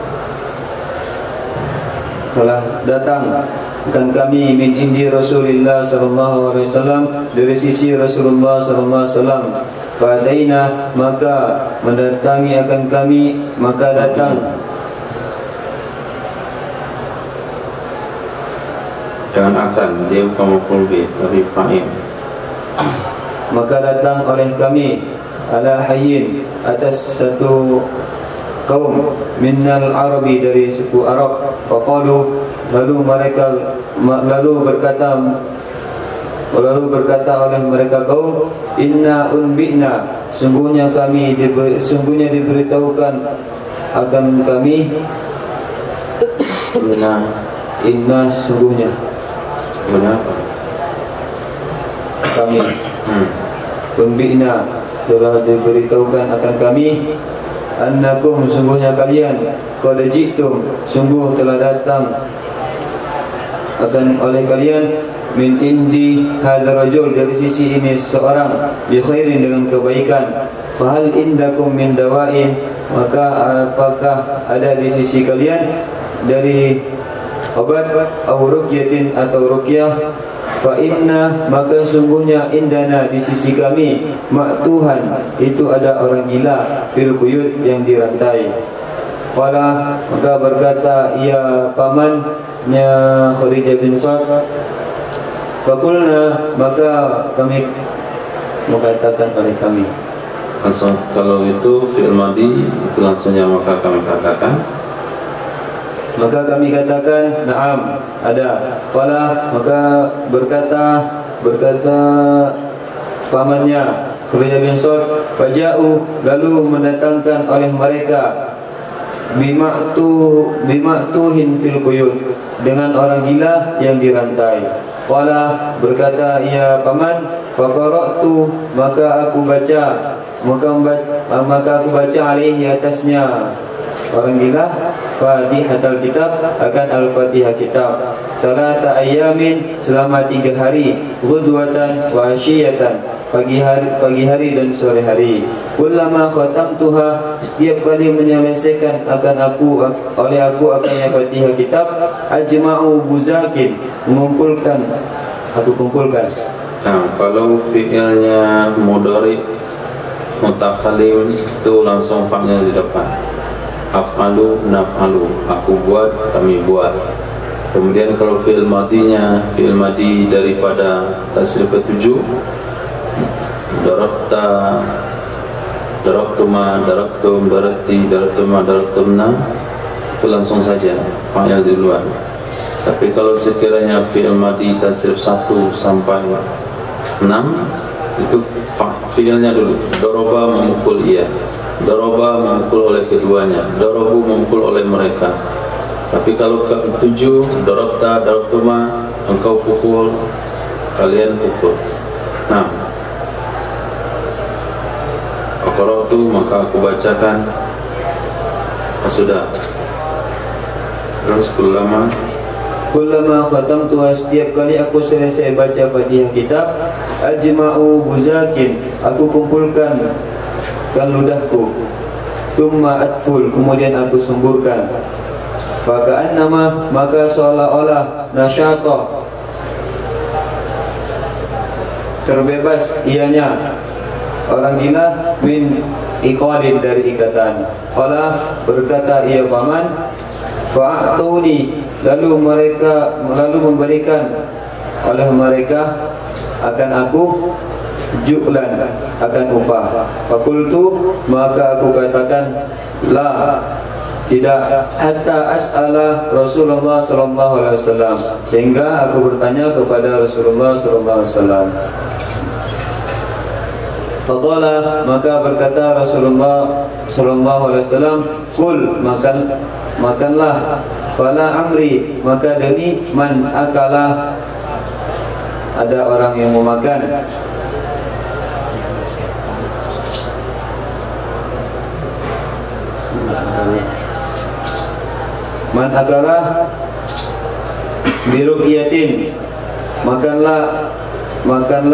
telah datang akan kami min indi Rasulullah sallallahu alaihi wasallam, dari sisi Rasulullah sallallahu alaihi wasallam. Fadaina, maka mendatangi akan kami, maka datang. Jangan akan, dia bukan maf'ul bih, tapi fa'il. Maka datang oleh kami ala hayyin, atas satu kaum minnal arabi, dari suku Arab. Faqalu, lalu berkata oleh mereka kaum, inna unbi'na, sungguhnya diberitahukan akan kami, inna sungguhnya apa? Kami unbi'na, telah diberitahukan akan kami, annakum, sungguhnya kalian, qad ji'tum, sungguh telah datang akan oleh kalian, min indi hadzal rajul, dari sisi ini seorang, bi khairin, dengan kebaikan. Fahal indakum min dawain, maka apakah ada di sisi kalian dari obat, au ruqyatin, atau ruqyah. Fa inna, maka sungguhnya, indana, di sisi kami, ma'tuhan, itu ada orang gila, fil quyud, yang dirantai. Qala, maka berkata ia pamannya Kharijah bin Salih, faqulna, maka kami mengatakan oleh kami. Langsung, kalau itu fi'il madhi, itu langsungnya maka kami katakan. Maka kami katakan, na'am, ada. Qala, maka berkata pamannya Kharijah bin Salih, faja'u, lalu mendatangkan oleh mereka, bima'tuhin fil quyud, dengan orang gila yang dirantai. Qala, berkata ia paman, faqara'tu, maka aku baca alaihi, atasnya orang gila, Fatihatul kitab, akan Al-Fatihah kitab, salasa ayamin, selama 3 hari, ghudwatan wa asyiyatan, pagi hari dan sore hari. Kullama khatamtuha, setiap kali menyelesaikan akan aku akan Al-Fatihah kitab, ajma'u buzakin, aku kumpulkan. Nah, kalau fi'ilnya mudhari mutakallim itu langsung fa'ilnya di depan. Af'alu, naf'alu, aku buat, kami buat. Kemudian kalau fi'il madinya, fi'il madi daripada tasrif ke-7, darabta, darabtuma, darabtum, darabti, darabtuma, darabtumna, itu langsung saja fa'il di luar. Tapi kalau sekiranya fi'il madhi tasrif 1 sampai 6 itu fi'ilnya dulu. Doroba memukul ia, doroba memukul oleh keduanya, dorobu memukul oleh mereka. Tapi kalau ke 7, dorobta, dorobtuma, engkau pukul, kalian pukul. Nah, Aqra'tu, maka aku bacakan. Sudah. Terus kullama khatamtu, setiap kali aku selesai baca Fatihah kitab, ajma'u buzakin, aku kumpulkan ludahku, thumma atful, kemudian aku sumburkan. Faka'annama, maka seolah-olah, nasyata, terbebas ianya orang gila, min iqalin, dari ikatan. Qala, berkata ia paman, fa'atuni, lalu memberikan oleh mereka akan aku ju'lan, akan upah. Fakultu, maka aku katakan, la, tidak, hatta as'ala Rasulullah sallallahu alaihi wasallam, sehingga aku bertanya kepada Rasulullah sallallahu alaihi wasallam. Faqala, maka berkata Rasulullah sallallahu alaihi wasallam, kul, makanlah, fala amri, maka demi man akalah, ada orang yang mau makan. Man akalah biruqyatin, makanlah, maka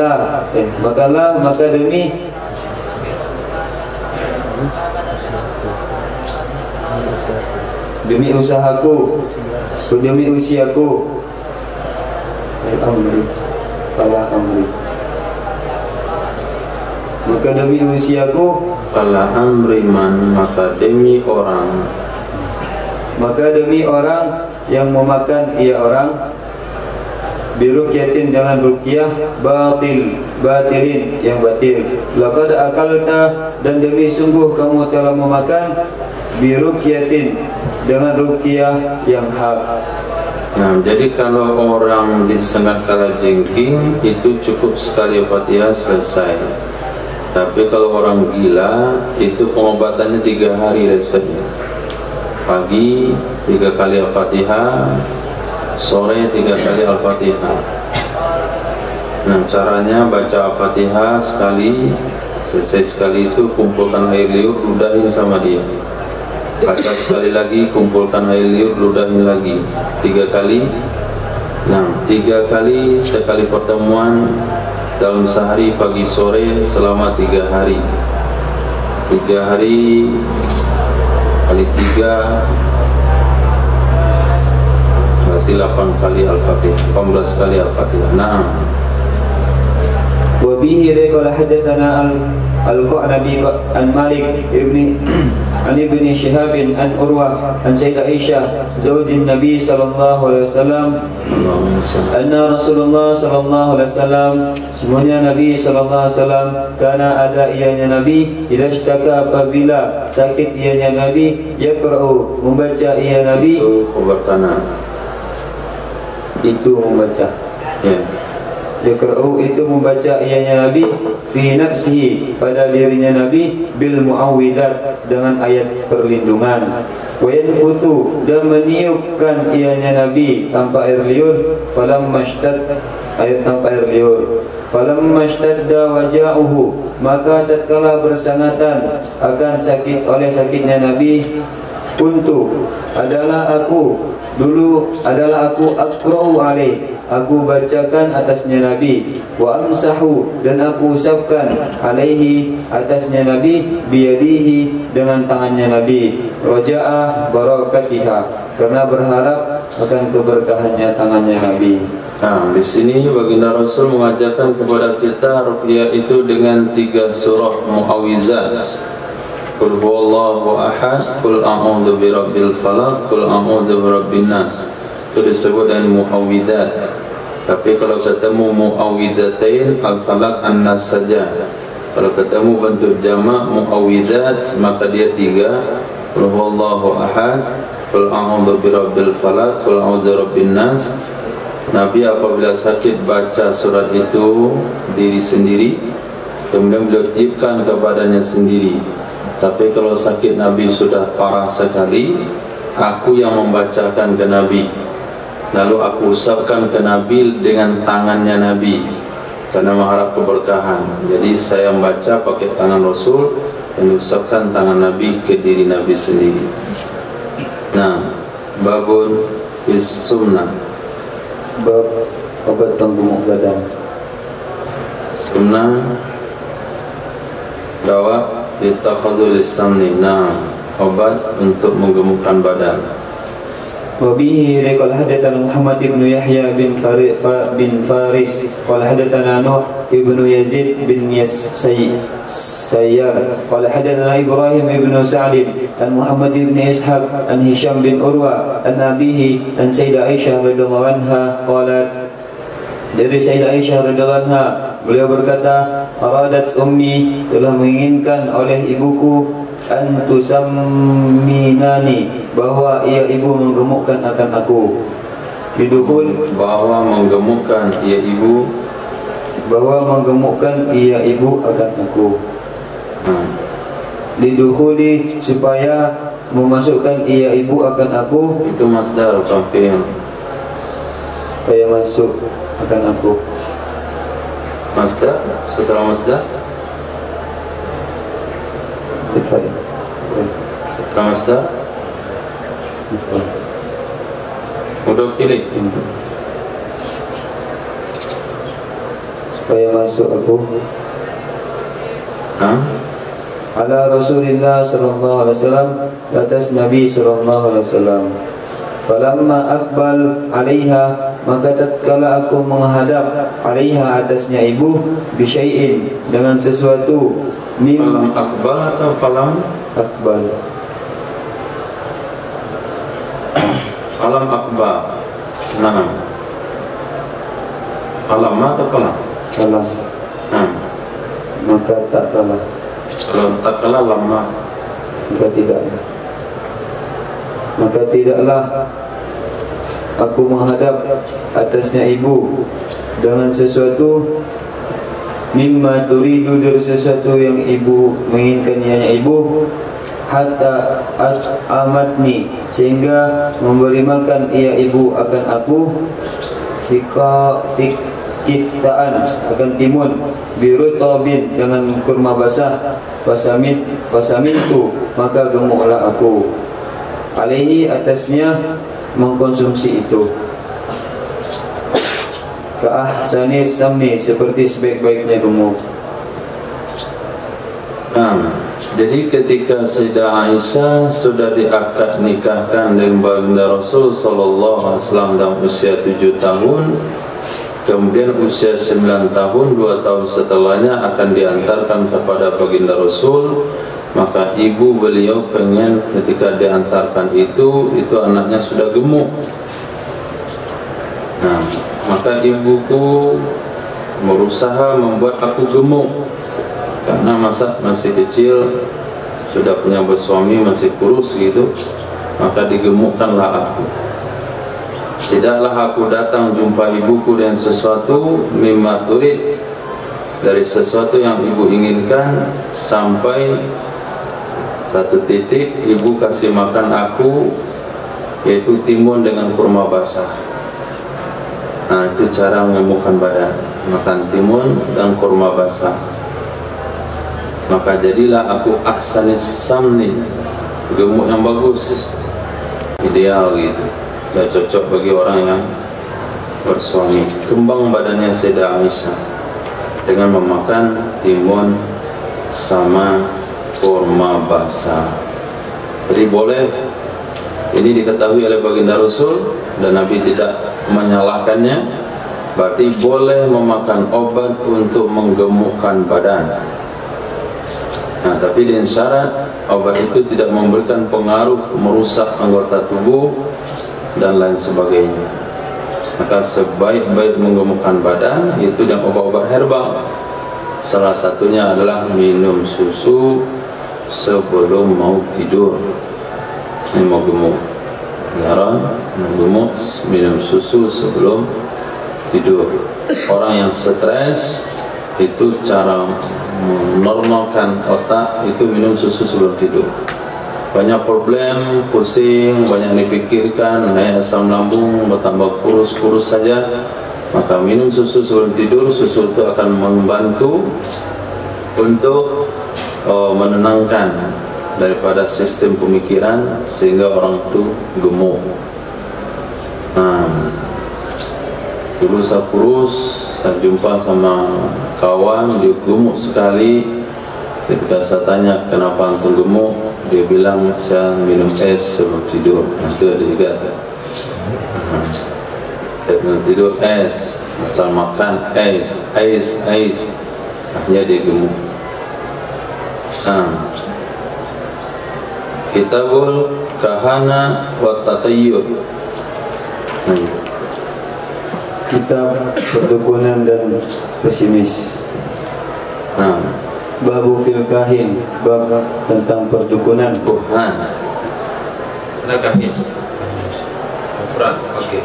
demi usahaku, demi usiaku. Maka demi usiaku, fala amri man, maka demi orang, yang memakan ia orang, biruqyatin, dengan ruqyah, batilin, yang batil. Laqad akalta, dan demi sungguh kamu telah memakan, biruqyatin, dengan ruqyah yang hak. Nah, jadi kalau orang disengat kalajengking itu cukup sekali Fatihah selesai. Tapi kalau orang gila itu pengobatannya 3 hari rasanya. Pagi 3 kali Al-Fatihah, sore 3 kali Al-Fatihah. Nah, caranya baca Al-Fatihah sekali, selesai sekali itu kumpulkan air liur, ludahin sama dia. Baca sekali lagi, kumpulkan air liur, ludahin lagi 3 kali. Nah, 3 kali sekali pertemuan dalam sehari, pagi sore, selama 3 hari. 3 hari kali 3 berarti 8 kali Al-Fatihah, 18 kali Al-Fatihah. Nah, wa bihi qala hadatsana al-Qanabi an Malik ibni Shihab an Urwah an Sayyidah Aisyah zaujin Nabi sallallahu alaihi wasallam anna Rasulullah sallallahu alaihi wasallam, semuanya Nabi sallallahu alaihi wasallam, karena ada ianya Nabi, idza ishtaka, apabila sakit ianya Nabi, yaqra'u, membaca ia Nabi, itu bertanah, itu membaca, ya. Yaqra'u, itu membaca ianya Nabi, fi nafsihi, pada dirinya Nabi, bil muawwidat, dengan ayat perlindungan. Wa yanfuthu, dan meniupkan ianya Nabi tanpa air liur, falamma mashtad, ayat tanpa air liur. Falamma mashtadda waja'uhu, maka tatkala bersangatan akan sakit, oleh sakitnya Nabi, kuntu, adalah aku aqra'u alaih, aku bacakan atasnya Nabi, wa amsahu, dan aku usapkan alaihi, atasnya Nabi, biyadihi, dengan tangannya Nabi, raja'a barakatiha, karena berharap akan keberkahannya tangannya Nabi. Nah, di sini baginda Rasul mengajarkan kepada kita ruqyah itu dengan 3 surah muawwizat. Qul huwallahu ahad, qul a'udzu birabbil falaq, qul a'udzu birabbin nas. Itu disebut dengan muawwidat. Tapi kalau ketemu muawwidatain, al-falaq, an-nas saja. Kalau ketemu bentuk jamak muawwidat, maka dia 3. Qul huwallahu ahad, qul a'udzu birabbil falaq, qul a'udzu birabbin nas. Nabi apabila sakit baca surat itu diri sendiri, kemudian beliau tiupkan kepadanya sendiri. Tapi kalau sakit Nabi sudah parah sekali, aku yang membacakan ke Nabi, lalu aku usapkan ke Nabi dengan tangannya Nabi karena mengharap keberkahan. Jadi saya membaca pakai tangan Rasul dan usapkan tangan Nabi ke diri Nabi sendiri. Nah, babun bis sunnah, bab obat penggemuk badan. Sunnah dawa ditakhadul samni. Nah, obat untuk menggemukkan badan. وبه قال حدثنا محمد بن يحيى بن فارس قال حدثنا نوح بن يزيد بن سيار قال حدثنا إبراهيم بن سعد عن محمد بن إسحاق عن هشام بن أروى عن أبيه عن سيدة عائشة رضي الله عنها قالت, dari Sayyidah Aisyah radhiyallahu anha, beliau berkata, aradat ummi, telah menginginkan oleh ibuku, antusamminani, bahwa ia ibu menggemukkan akan aku. Bidukhul, bahwa menggemukkan ia ibu, bahwa menggemukkan ia ibu akan aku. Lidukhuli, supaya memasukkan ia ibu akan aku. Itu masdar kafir. Supaya masuk akan aku. Masdar, setelah masdar, setelah masdar, udah pilih. Supaya masuk aku. Ala Rasulillah sallallahu alaihi wasallam, atas Nabi sallallahu alaihi wasallam. Falamma akbal alaiha, maka tatkala aku menghadap alaiha, atasnya ibu, bisyai'in, dengan sesuatu. Falam akbal atau falam akbal? Falam akbal. Nah, falam atau falam? Falam. Maka tak kalah. Kalau tak kalah lama, maka tidaklah. Maka tidaklah aku menghadap atasnya ibu dengan sesuatu, mimma turidu, dari sesuatu yang ibu menginginkan ianya ibu, hatta amatni, sehingga memberi makan ia ibu akan aku, kisaan, akan timun, birutabin, dengan kurma basah, fasamitu, maka gemuklah aku, alaihi, atasnya, mengkonsumsi itu. Ka'ahsani samni, seperti sebaik-baiknya gemuk. Jadi ketika Sayyidah Aisyah sudah diakad nikahkan dengan baginda Rasul sallallahu alaihi wasallam dalam usia 7 tahun, kemudian usia 9 tahun, 2 tahun setelahnya akan diantarkan kepada baginda Rasul, maka ibu beliau pengen ketika diantarkan itu anaknya sudah gemuk. Nah, maka ibuku berusaha membuat aku gemuk, karena masih kecil, sudah punya bersuami, masih kurus gitu, maka digemukkanlah aku. Tidaklah aku datang jumpa ibuku dengan sesuatu mimma turid, dari sesuatu yang ibu inginkan, sampai satu titik ibu kasih makan aku, yaitu timun dengan kurma basah. Nah, itu cara mengemukkan badan, makan timun dan kurma basah. Maka jadilah aku ahsanis samni, gemuk yang bagus, ideal gitu, dan cocok bagi orang yang bersuami. Kembang badannya Sayyidah Aisyah dengan memakan timun sama kurma basah. Jadi boleh, ini diketahui oleh baginda Rasul dan Nabi tidak menyalahkannya. Berarti boleh memakan obat untuk menggemukkan badan. Nah, tapi dengan syarat obat itu tidak memberikan pengaruh merusak anggota tubuh dan lain sebagainya. Maka sebaik-baik menggemukkan badan itu dengan obat-obat herbal. Salah satunya adalah minum susu sebelum mau tidur. Ini mau gemuk. Jarang gemuk, minum susu sebelum tidur. Orang yang stres itu cara menormalkan otak itu minum susu sebelum tidur. Banyak problem, pusing, banyak dipikirkan, naik asam lambung, bertambah kurus saja, maka minum susu sebelum tidur. Susu itu akan membantu untuk menenangkan daripada sistem pemikiran sehingga orang itu gemuk. Dulu saya kurus, saya jumpa sama kawan, dia gemuk sekali. Ketika saya tanya kenapa antum gemuk, dia bilang saya minum es sebelum tidur. Itu ada juga. Sebelum tidur es, asal makan es. Akhirnya dia gemuk. Kitabul Kahana wa Tatayyur. Kitab perdukunan dan pesimis. Babu fil kahin, bab tentang perdukunan. Kuhan. Ada kahin. Ukuran. Okey.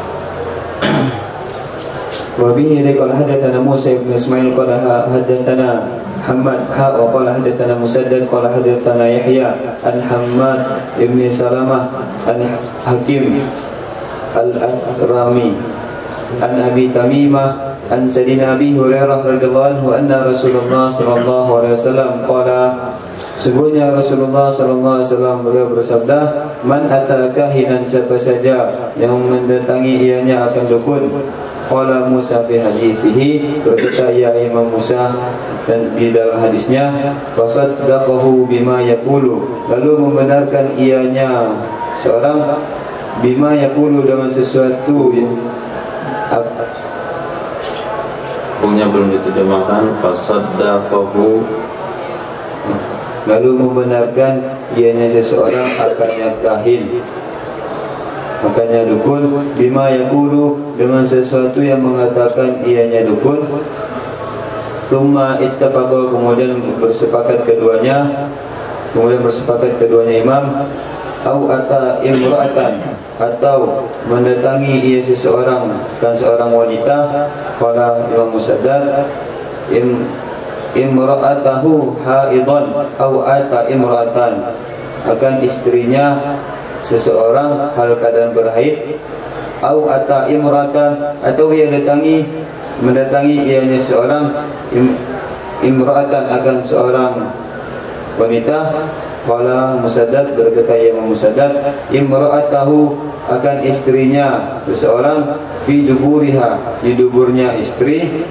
Wa bihi qala hadatsana Musa ibn Ismail qala hadatsana Muhammad wa qala hadatsana Musaddad qala hadatsana Yahya an Hammad ibn Salamah an Hakim al-Athrami an Abi Tamimah an Sayyidina Abi Hurairah radhiyallahu anhu anna Rasulullah sallallahu alaihi wasallam qala, sesungguhnya Rasulullah sallallahu alaihi wasallam beliau bersabda, man ata kahinan, siapa saja yang mendatangi ianya akan dukun. Qala Musa fi hadisihi, berkata ya Imam Musa dan di dalam hadisnya, fasaddaqahu bima yaqulu, lalu membenarkan ianya seorang bima yaqulu dengan sesuatu yang punya belum diterjemahkan. Fasaddaqahu, lalu membenarkan ianya seseorang akannya kahin, makanya dukun. Bima yaqulu, dengan sesuatu yang mengatakan ianya dukun. Thumma ittafaqa, kemudian bersepakat keduanya imam. Au ata imra'atan, atau mendatangi ia seseorang dan seorang wanita. Qala Imam Musaddad imra'atahu haidan au ata imra'atan, akan istrinya seseorang hal keadaan berhaid. Au ata imra'atan, atau ia mendatangi ianya seorang imra'atan, akan seorang wanita. Qala Musaddad, berkata Imam Musaddad, imra'atahu, akan istrinya seseorang, fi duburiha, di duburnya istri.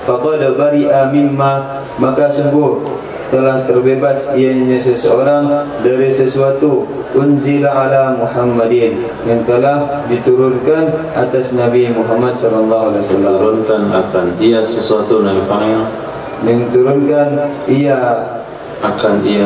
Faqad bari'a mimma, maka sungguh telah terbebas ianya seseorang dari sesuatu unzila ala Muhammadin, yang telah diturunkan atas Nabi Muhammad sallallahu alaihi wasallam. Turunkan akan ia sesuatu, Nabi panggil yang diturunkan ia akan ia,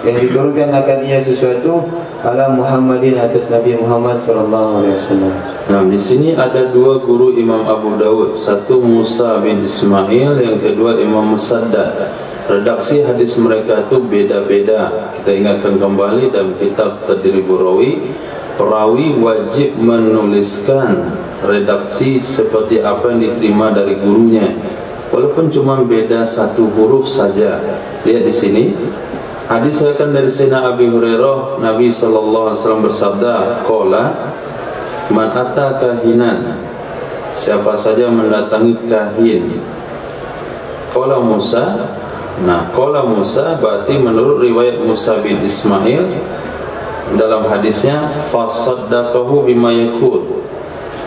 yang diturunkan akan ia sesuatu ala Muhammadin, atas Nabi Muhammad sallallahu alaihi wasallam. Nah, di sini ada dua guru Imam Abu Dawud, satu Musa bin Ismail, yang kedua Imam Musaddad. Redaksi hadis mereka itu beda-beda. Kita ingatkan kembali, dalam kitab Tadribur Rawi, perawi wajib menuliskan redaksi seperti apa yang diterima dari gurunya, walaupun cuma beda satu huruf saja. Lihat di sini, hadis akan dari Sayyidina Abi Hurairah, Nabi sallallahu alaihi wasallam bersabda, qala man ata kahinan, siapa saja mendatangi kahin. Qala Musa, nah qala Musa berarti menurut riwayat Musa bin Ismail dalam hadisnya fasaddaqahu bima yaqul.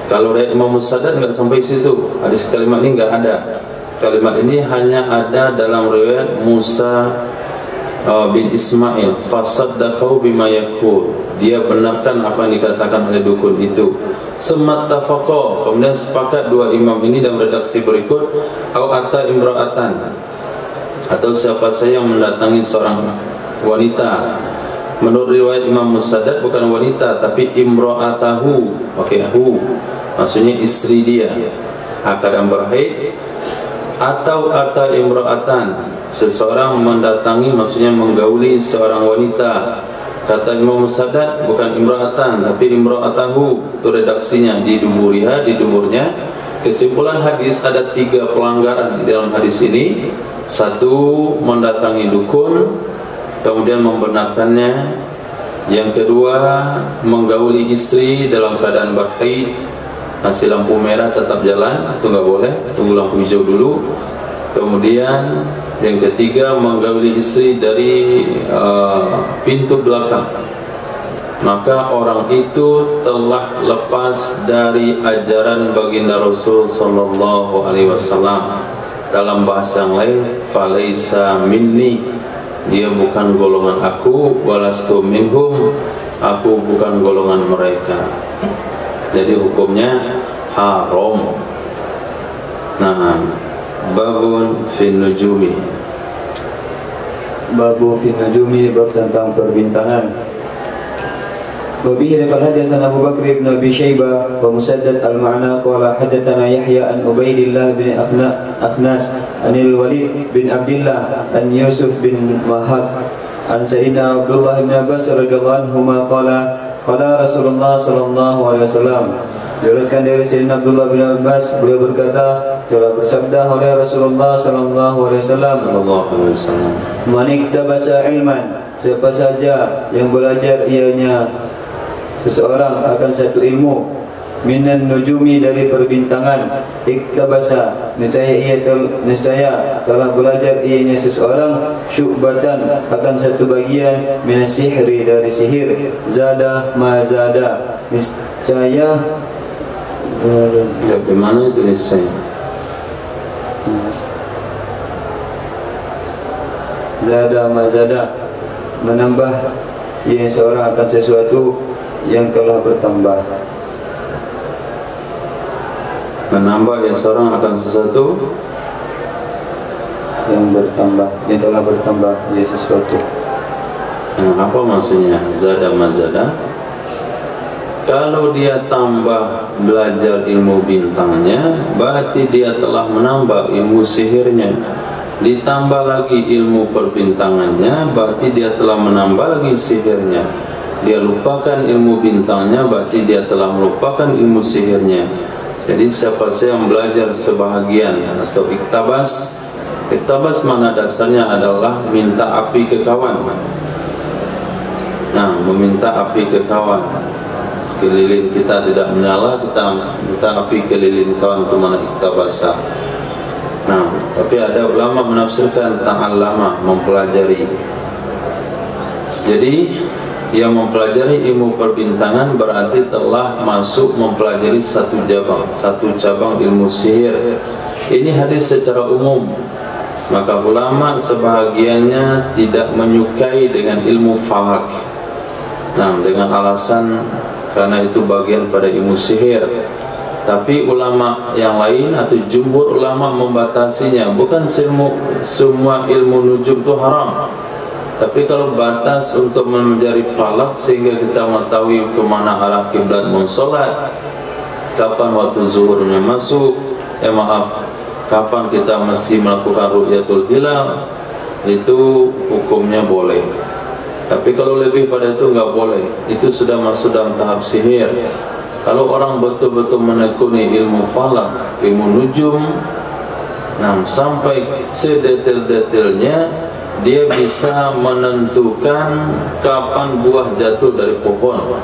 Kalau riwayat Imam Musaddad enggak sampai situ, hadis kalimat ini enggak ada. Kalimat ini hanya ada dalam riwayat Musa bin Ismail, fasaddaqahu bima yaqul, dia benarkan apa yang dikatakan oleh dukun itu. Semattafaqa, kemudian sepakat dua imam ini dalam redaksi berikut, au ata imra'atan, atau siapa saja yang mendatangi seorang wanita. Menurut riwayat Imam Musaddad bukan wanita tapi imra'atahu, pakai hu, maksudnya istri dia, keadaan berhaid. Atau ata imra'atan, seseorang mendatangi, maksudnya menggauli seorang wanita. Kata Imam Musaddad bukan imra'atan tapi imra'atahu, itu redaksinya, di duburiha, di duburnya. Kesimpulan hadis ada 3 pelanggaran dalam hadis ini. 1, mendatangi dukun kemudian membenarkannya. Yang kedua, menggauli istri dalam keadaan berhaid, masih lampu merah tetap jalan, itu nggak boleh, tunggu lampu hijau dulu. Kemudian yang ketiga, menggauli istri dari pintu belakang. Maka orang itu telah lepas dari ajaran baginda Rasul sallallahu alaihi wasallam. Dalam bahasa yang lain, falaisa minni, dia bukan golongan aku, walastu minhum, aku bukan golongan mereka. Jadi hukumnya haram. Nah, babun fin nujumi. Babu fin nujumi, bab tentang perbintangan. وبه قال حدثنا أبو بكر بن أبي شيبة ومسدد المعنى قال حدثنا يحيى عن عبيد الله بن أخناس عن الوليد بن عبد الله عن يوسف بن مهاد عن سيدنا عبد الله بن عباس رضي الله عنهما قال رسول الله صلى الله عليه وسلم. Diriwayatkan dari Sayyidina Abdullah bin Abbas, beliau berkata, telah bersabda oleh Rasulullah sallallahu alaihi wasallam, "Man iktabasa ilman," siapa saja yang belajar ianya seseorang akan satu ilmu, minan nujumi, dari perbintangan, iktabasa, niscaya telah belajar ianya seseorang, syu'batan, akan satu bagian, minas sihri, dari sihir, zada ma zada, niscaya. Bagaimana itu niscaya? Zada ma zada, menambah ianya seorang akan sesuatu yang telah bertambah. Menambah ya seorang akan sesuatu yang bertambah, yang telah bertambah ya sesuatu. Nah, apa maksudnya zada mazada? Kalau dia tambah belajar ilmu bintangnya, berarti dia telah menambah ilmu sihirnya. Ditambah lagi ilmu perbintangannya, berarti dia telah menambah lagi sihirnya. Dia lupakan ilmu bintangnya, berarti dia telah melupakan ilmu sihirnya. Jadi siapa saja yang belajar sebahagian atau iktabas mana dasarnya adalah minta api ke kawan. Nah, meminta api ke kawan. Ke lilin kita tidak menyala, kita minta api ke lilin kawan, itu mana iktabasa. Nah, tapi ada ulama menafsirkan ta'allama, mempelajari. Jadi yang mempelajari ilmu perbintangan berarti telah masuk mempelajari satu cabang ilmu sihir. Ini hadis secara umum. Maka ulama sebahagiannya tidak menyukai dengan ilmu falak. Nah, dengan alasan karena itu bagian pada ilmu sihir. Tapi ulama yang lain atau jumhur ulama membatasinya. Bukan semua ilmu nujum itu haram. Tapi kalau batas untuk mempelajari falak sehingga kita mengetahui kemana arah kiblat mensolat, kapan waktu zuhurnya masuk, kapan kita mesti melakukan ru'yatul hilal, itu hukumnya boleh. Tapi kalau lebih pada itu enggak boleh. Itu sudah masuk dalam tahap sihir. Kalau orang betul-betul menekuni ilmu falak, ilmu nujum, nah sampai sedetail-detailnya, dia bisa menentukan kapan buah jatuh dari pohon,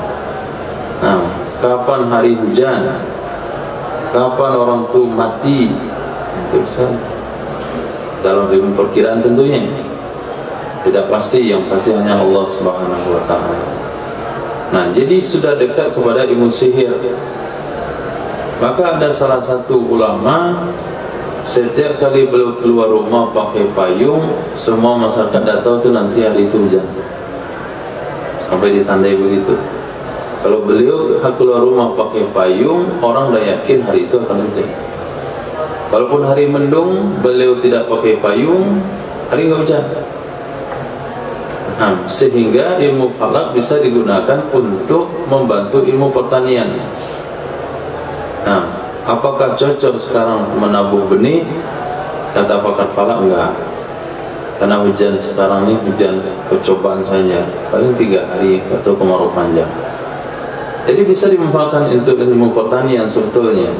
nah, kapan hari hujan, kapan orang itu mati. Itu bisa dalam ilmu perkiraan tentunya. Tidak pasti, yang pasti hanya Allah Subhanahu wa ta'ala. Nah, jadi sudah dekat kepada ilmu sihir. Maka ada salah satu ulama, setiap kali beliau keluar rumah pakai payung, semua masyarakat dah tahu tu nanti hari itu hujan. Sampai ditandai begitu. Kalau beliau keluar rumah pakai payung, orang dah yakin hari itu akan hujan. Walaupun hari mendung, beliau tidak pakai payung, hari enggak hujan. Nah, sehingga ilmu falak bisa digunakan untuk membantu ilmu pertanian. Nah, apakah cocok sekarang menabuh benih? Kata pakar falak, enggak. Karena hujan sekarang ini hujan percobaan saja, paling 3 hari atau kemarau panjang. Jadi bisa dimanfaatkan untuk ilmu pertanian sebetulnya.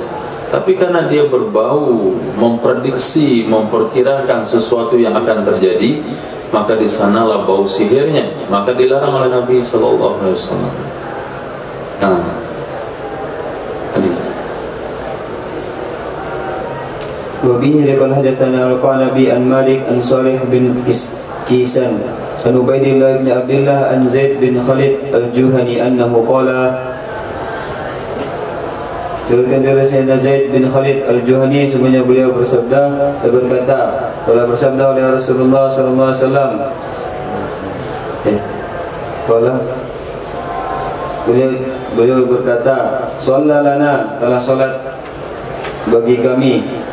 Tapi karena dia berbau, memprediksi, memperkirakan sesuatu yang akan terjadi, maka di sanalah bau sihirnya. Maka dilarang oleh Nabi sallallahu alaihi wasallam. Nah, hadis. Wa bihi qala hadatsana al-Qanabi an Malik an Salih bin Kisan an Ubaidillah bin Abdullah an Zaid bin Khalid al-Juhani annahu qala Diriwayatkan dari Sayyidina Zaid bin Khalid al-Juhani semuanya beliau berkata telah bersabda oleh Rasulullah sallallahu alaihi wasallam beliau berkata, "Shallalana, telah salat bagi kami."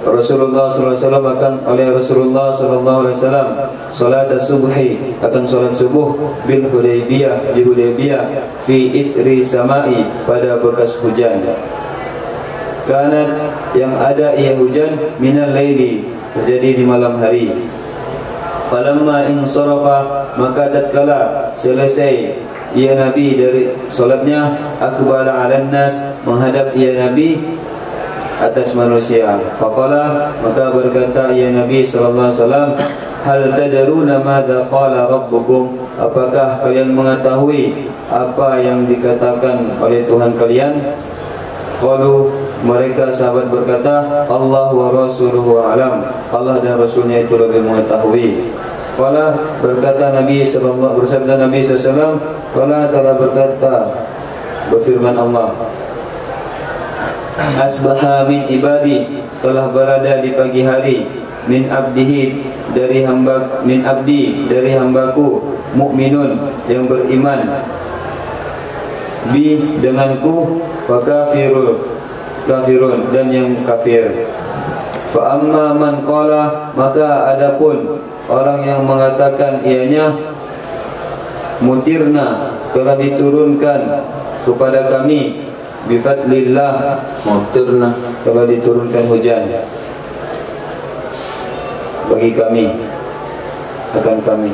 Rasulullah sallallahu alaihi wasallam akan oleh Rasulullah sallallahu alaihi wasallam salat subuhi, akan salat subuh bil Hudaybiyah, di Hudaybiyah fi ithri samai, pada bekas hujan. Kanat, yang ada ia hujan, minal laili, terjadi di malam hari. Falamma insarafa, maka tatkala selesai ia Nabi dari salatnya, akbala 'alan nas, menghadap ia Nabi atas manusia. Faqala, maka berkata ia Nabi sallallahu alaihi wasallam, hal tadruna madza qala rabbukum, apakah kalian mengetahui apa yang dikatakan oleh Tuhan kalian? Qalu, mereka sahabat berkata, Allah wa rasuluhu a'lam, Allah dan Rasulnya itu lebih mengetahui. Qala, berkata Nabi sallallahu, bersabda Nabi sallallahu alaihi wasallam, qala, telah berkata, berfirman Allah, asbaha min ibadi, telah berada di pagi hari, min abdihi, dari hamba, min abdi, dari hambaku, mukminun, yang beriman, bi, denganku, wa kafirun, dan yang kafir. Fa amma man qala, maka adapun orang yang mengatakan ianya, mutirna, telah diturunkan kepada kami, bifadlillah, mutirna, telah diturunkan hujan bagi kami, akan kami.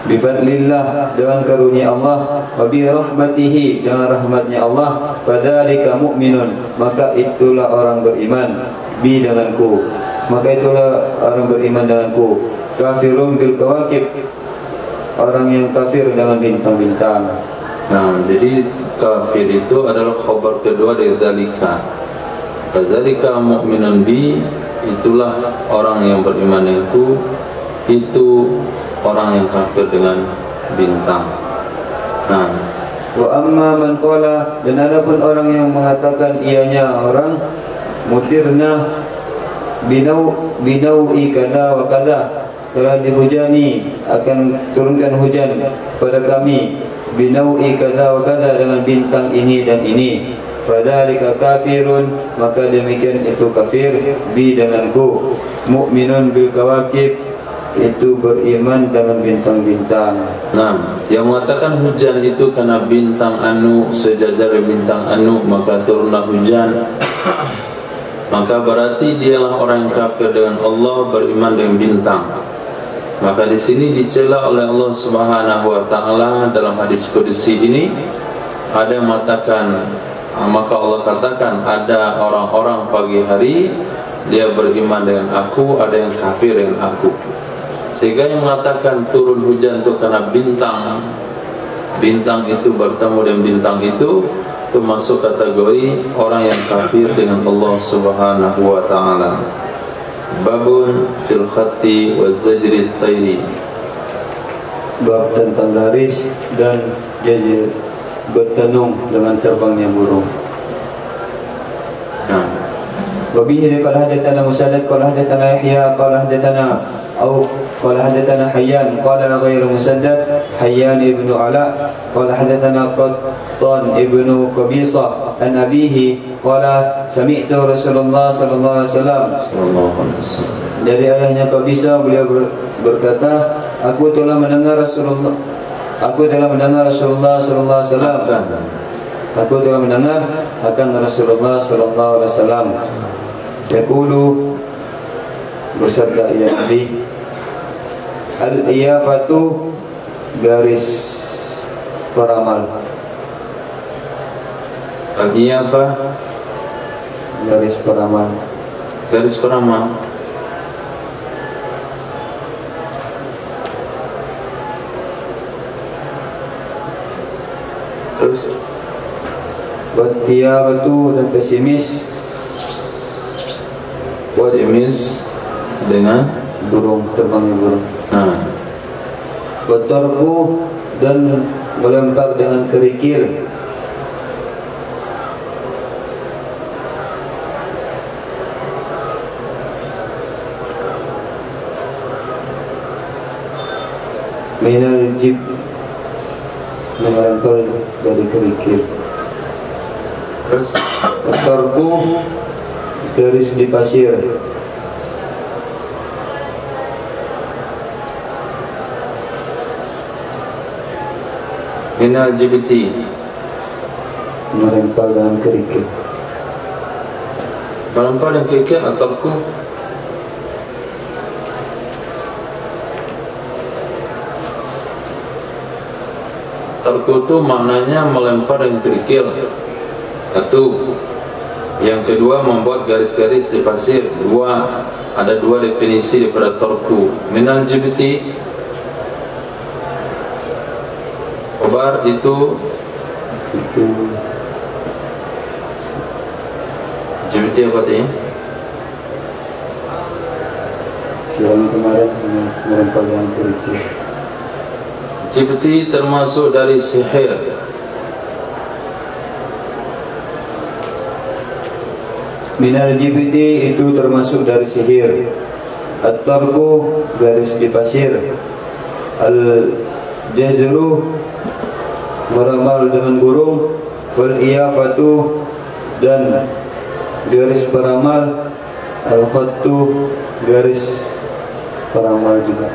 Bifadlillah, dengan karunia Allah, wa bi rahmatihi, dengan rahmatnya Allah, fadzalika mu'minun, maka itulah orang beriman, bi, denganku, maka itulah orang beriman denganku. Kafirun bil kawakib, orang yang kafir dengan bintang-bintang. Nah, jadi kafir itu adalah khabar kedua dari dzalika. Fadzalika mu'minun bi, itulah orang yang beriman denganku, itu orang yang kafir dengan bintang. Nah, wa amma man qala, dan adapun orang yang mengatakan ianya orang, mutirna binaui kada wa kada, telah dihujani, akan turunkan hujan pada kami, binaui kada wa kada, dengan bintang ini dan ini. Fadzalika kafirun, maka demikian itu kafir, bi, denganku, mukminun bil kawakib, itu beriman dengan bintang-bintang. Nah, yang mengatakan hujan itu karena bintang anu, sejajar bintang anu, maka turunlah hujan, maka berarti dialah orang yang kafir dengan Allah, beriman dengan bintang. Maka di sini dicela oleh Allah Subhanahu wa taala dalam hadis qudsi ini. Ada yang mengatakan, maka Allah katakan, ada orang-orang pagi hari dia beriman dengan aku, ada yang kafir dengan aku. Sehingga yang mengatakan turun hujan itu karena bintang, bintang itu bertemu dengan bintang itu masuk kategori orang yang kafir dengan Allah Subhanahu wa taala. Babun fil khatti wa zajri at-tayri, bab tentang garis dan jazir, bertenung dengan terbangnya burung. Wabihi qala hadatsana Musaddad qala hadatsana Yahya qala hadatsana Auf qala hadatsana Hayyan qala ghairu Musaddad, Hayyan ibnu Ala qala hadatsana Qattan ibnu Qabisah an abihi qala sami'tu Rasulullah sallallahu alaihi wasallam, dari ayahnya Qabisah, beliau berkata, aku telah mendengar Rasulullah sallallahu alaihi wasallam, aku telah mendengar akan Rasulullah sallallahu alaihi wasallam yaqulu, bersabda ya Nabi, al-iyafatu garis peramal. Al-iyafah garis peramal. garis peramal. Terus Wattiyaratu dan pesimis. pesimis dengan Burung, terbangnya burung. nah, Wattarku dan melempar dengan kerikil. Minal jib, melempar dari kerikil. terus Wattarku garis di pasir. minal jibti, Melempar dengan kerikil. melempar yang kikir atarku. Tarku itu maknanya melempar yang kerikil. Satu. Yang kedua membuat garis-garis di pasir. Dua. Ada dua definisi daripada tarku. Minal jibti, khobar itu jibti apa tadi? Yang kemarin melempar dengan kerikil. Jibti termasuk dari sihir. Minal jibti itu termasuk dari sihir. At-tarku garis di pasir. Al-jazru meramal dengan burung. Wal-iyafatu dan garis peramal. Al-khattu garis peramal juga.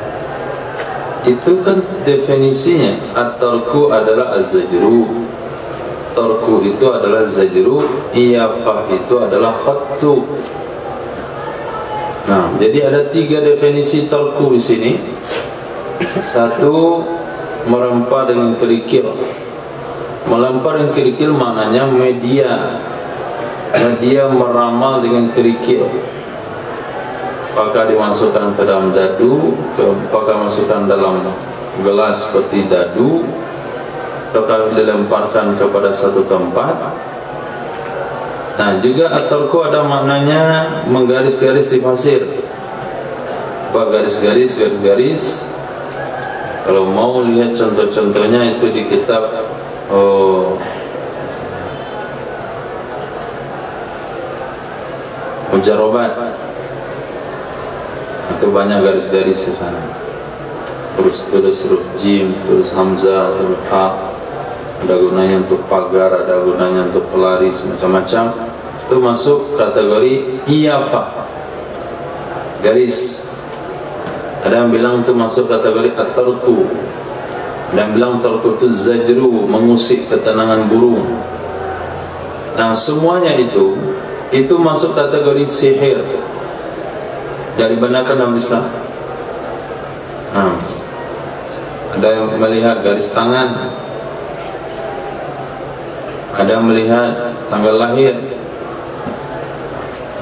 Itu kan definisinya. At-tarku adalah az-zajru. Tarku itu adalah zajru, iyafah itu adalah khattu. Nah, jadi ada tiga definisi tarku di sini. Satu, melempar dengan kerikil. Melempar dengan kerikil maknanya media meramal dengan kerikil. Apakah dimasukkan ke dalam dadu, apakah dimasukkan dalam gelas seperti dadu, ataukah dilemparkan kepada satu tempat. Nah, juga at-tarku ada maknanya menggaris-garis di pasir. Buat garis-garis. Kalau mau lihat contoh-contohnya itu di kitab Mujarobat. Itu banyak garis-garis di sana. Terus huruf jim, terus hamzah, terus ha. Ada gunanya untuk pagar, ada gunanya untuk pelari, macam-macam. Itu masuk kategori iyafah, garis. Ada yang bilang itu masuk kategori at-tarku. Ada yang bilang tarku itu zajru, mengusik ketenangan burung. Nah, semuanya itu masuk kategori sihir. Dari benarkan dalam Islam. Nah, ada yang melihat garis tangan, ada yang melihat tanggal lahir,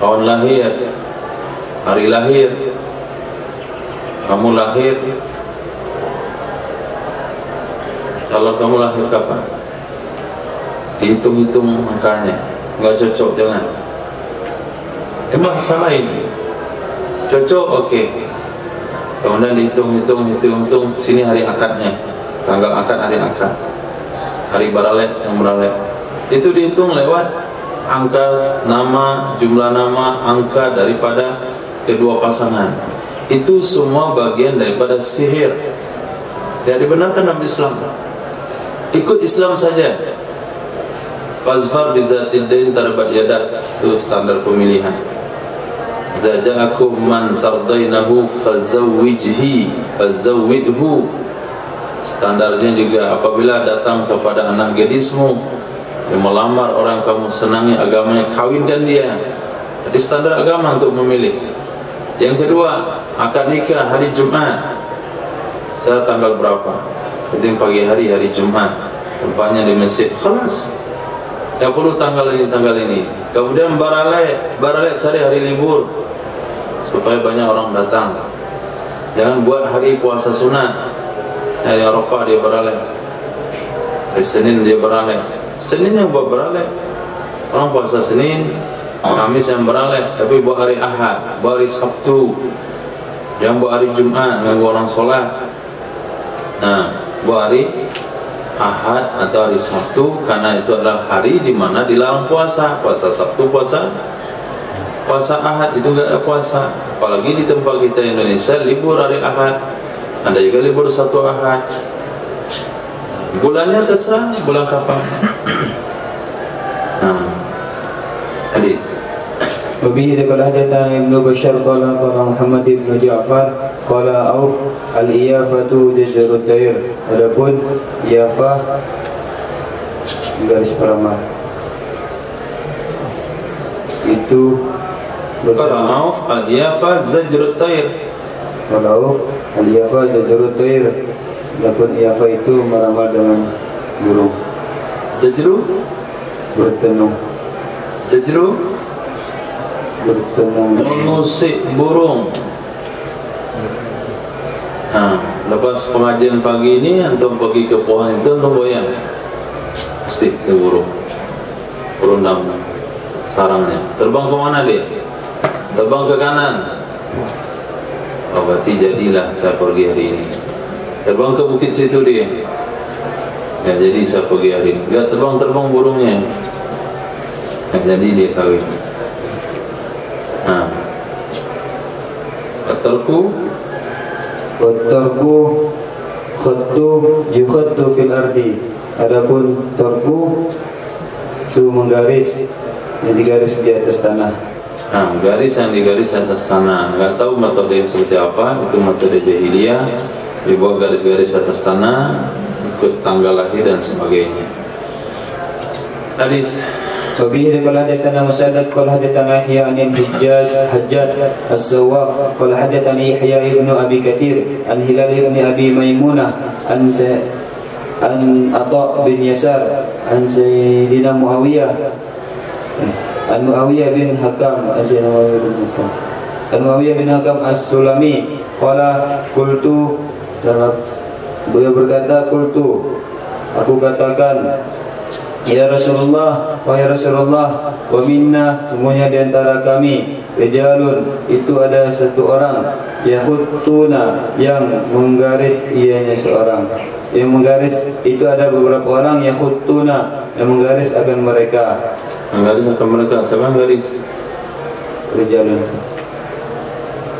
tahun lahir, hari lahir, kamu lahir, kalau kamu lahir kapan, dihitung-hitung angkanya, nggak cocok, jangan. Emang salah ini, cocok, oke. Kemudian dihitung, sini hari akadnya, tanggal akad, hari akad, hari baralet, yang baralet. Itu dihitung lewat angka nama, jumlah nama, angka daripada kedua pasangan. Itu semua bagian daripada sihir. Tidak dibenarkan dalam Islam. Ikut Islam saja. Fazfar bizatid din tarbat yadak. Itu standar pemilihan. Zaja'akum man tardainahu fazawwidhu. Standarnya juga apabila datang kepada anak gadismu yang melamar orang kamu senangi agamanya, kawinkan dia. Jadi standar agama untuk memilih. Yang kedua, akad nikah hari Jumat. Saya tanggal berapa? Penting pagi hari Jumat. Tempatnya di masjid. Khalas. Tak perlu tanggal ini. Kemudian baralek cari hari libur supaya banyak orang datang. Jangan buat hari puasa sunat. Hari Arafah dia baralek, hari Senin dia baralek. Senin yang buat baralek, orang puasa Senin, Kamis yang baralek. Tapi buat hari Ahad, buat hari Sabtu, jangan buat hari Jumat ganggu orang solat. Nah, buat hari Ahad atau hari Sabtu, karena itu adalah hari di mana dilarang puasa. Puasa Sabtu, puasa Ahad itu enggak ada puasa. Apalagi di tempat kita Indonesia libur hari Ahad, ada juga libur satu Ahad. Bulannya terserah bulan kapan. Hadis. Wabihi qala hadatsana Ibnu Bashar qala Muhammad ibn Ja'far qala Auf al-iyafatu jazrut dair. Adapun iyafah garis peramal itu Qala Auf al-iyafah zajrut dair. Qala Auf al-iyafah jazrut dair. Adapun iyafah itu meramal dengan burung. Zajru Bertenung. Zajru bertenung, mengusik burung. Lepas pengajian pagi ini antum pergi ke pohon itu, antum goyang pasti ke burung, berundang sarangnya. Terbang ke mana dia? Terbang ke kanan. Oh, berarti jadilah saya pergi hari ini. Terbang ke bukit situ dia. Ya, jadi saya pergi hari ini. Enggak terbang burungnya. Ya, jadi dia kawin. Tarku khattu yukhattu fil ardi. Adapun tarku itu menggaris, yang digaris di atas tanah. Garis yang digaris atas tanah. Enggak tahu metode yang seperti apa, itu metode jahiliyah. Dibuat garis-garis atas tanah, ikut tanggal lahir dan sebagainya. Hadis. وبه قال حدثنا مسدد قال حدثنا يحيى عن حجاج السواق قال حدثني يحيى ابن ابي كثير عن هلال ابن ابي ميمونه عن عطاء بن يسار عن سيدنا معاويه عن معاويه بن حكم عن معاويه بن حكم السلمي قال قلت, beliau berkata, qultu, aku katakan, ya Rasulullah, wahai Rasulullah, wa minna, semuanya diantara kami, rijalun, itu ada satu orang, yakhuttuna, yang menggaris ianya seorang. Yang menggaris itu ada beberapa orang, yakhuttuna, yang menggaris akan mereka. Menggaris akan mereka, siapa menggaris? Rijalun.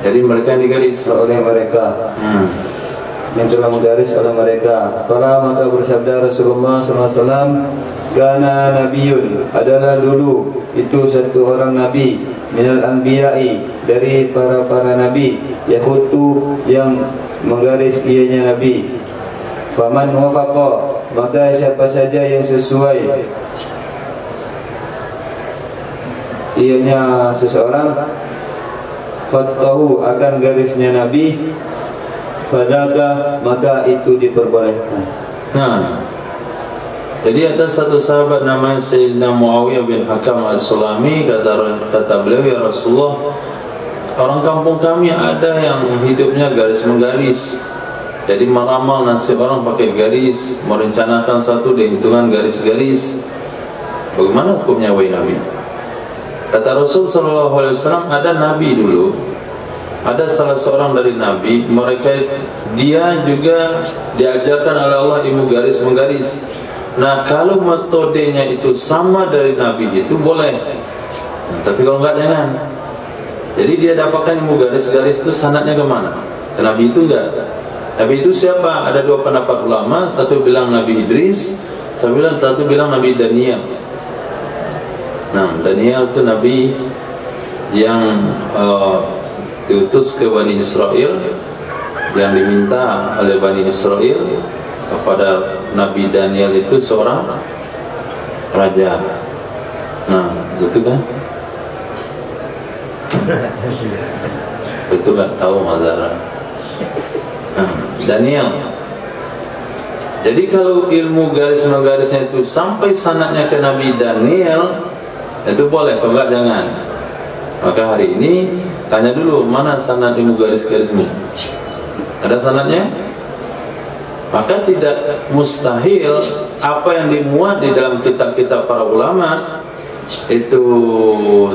Jadi mereka yang digaris oleh mereka. Yang telah menggaris oleh mereka. Kalau maka bersabda Rasulullah SAW, kana nabiyun, adalah dulu itu satu orang nabi, minal anbiya'i, dari para nabi, yakhutu, yang menggaris ianya nabi. Faman wafaqa, maka siapa saja yang sesuai ianya seseorang, khattahu, akan garisnya nabi, fadaka, maka itu diperbolehkan. Jadi ada satu sahabat namanya Sayyidina Muawiyah bin Hakam As-Sulami, kata beliau, ya Rasulullah, orang kampung kami ada yang hidupnya garis menggaris. Jadi meramal nasib orang pakai garis, merencanakan satu dengan hitungan garis-garis. Bagaimana hukumnya wahai Nabi? Kata Rasul SAW, ada Nabi dulu, ada salah seorang dari Nabi, dia juga diajarkan oleh Allah ilmu garis menggaris. Nah, kalau metodenya itu sama dari Nabi itu boleh. Tapi kalau enggak, jangan. Jadi dia dapatkan ilmu garis-garis itu sanadnya kemana? Ke Nabi itu enggak. Nabi itu siapa? Ada dua pendapat ulama. Satu bilang Nabi Idris, satu bilang Nabi Daniel. Nah, Daniel itu Nabi yang diutus ke Bani Israel, yang diminta oleh Bani Israel kepada Nabi Daniel itu seorang raja. Nah, itu kan. Itu nggak tahu mazhar. Nah, Daniel. Jadi kalau ilmu garis-garisnya itu sampai sanadnya ke Nabi Daniel, itu boleh, kalau enggak jangan. Maka hari ini tanya dulu, mana sanad ilmu garis-garismu? Ada sanadnya? Maka tidak mustahil apa yang dimuat di dalam kitab-kitab para ulama itu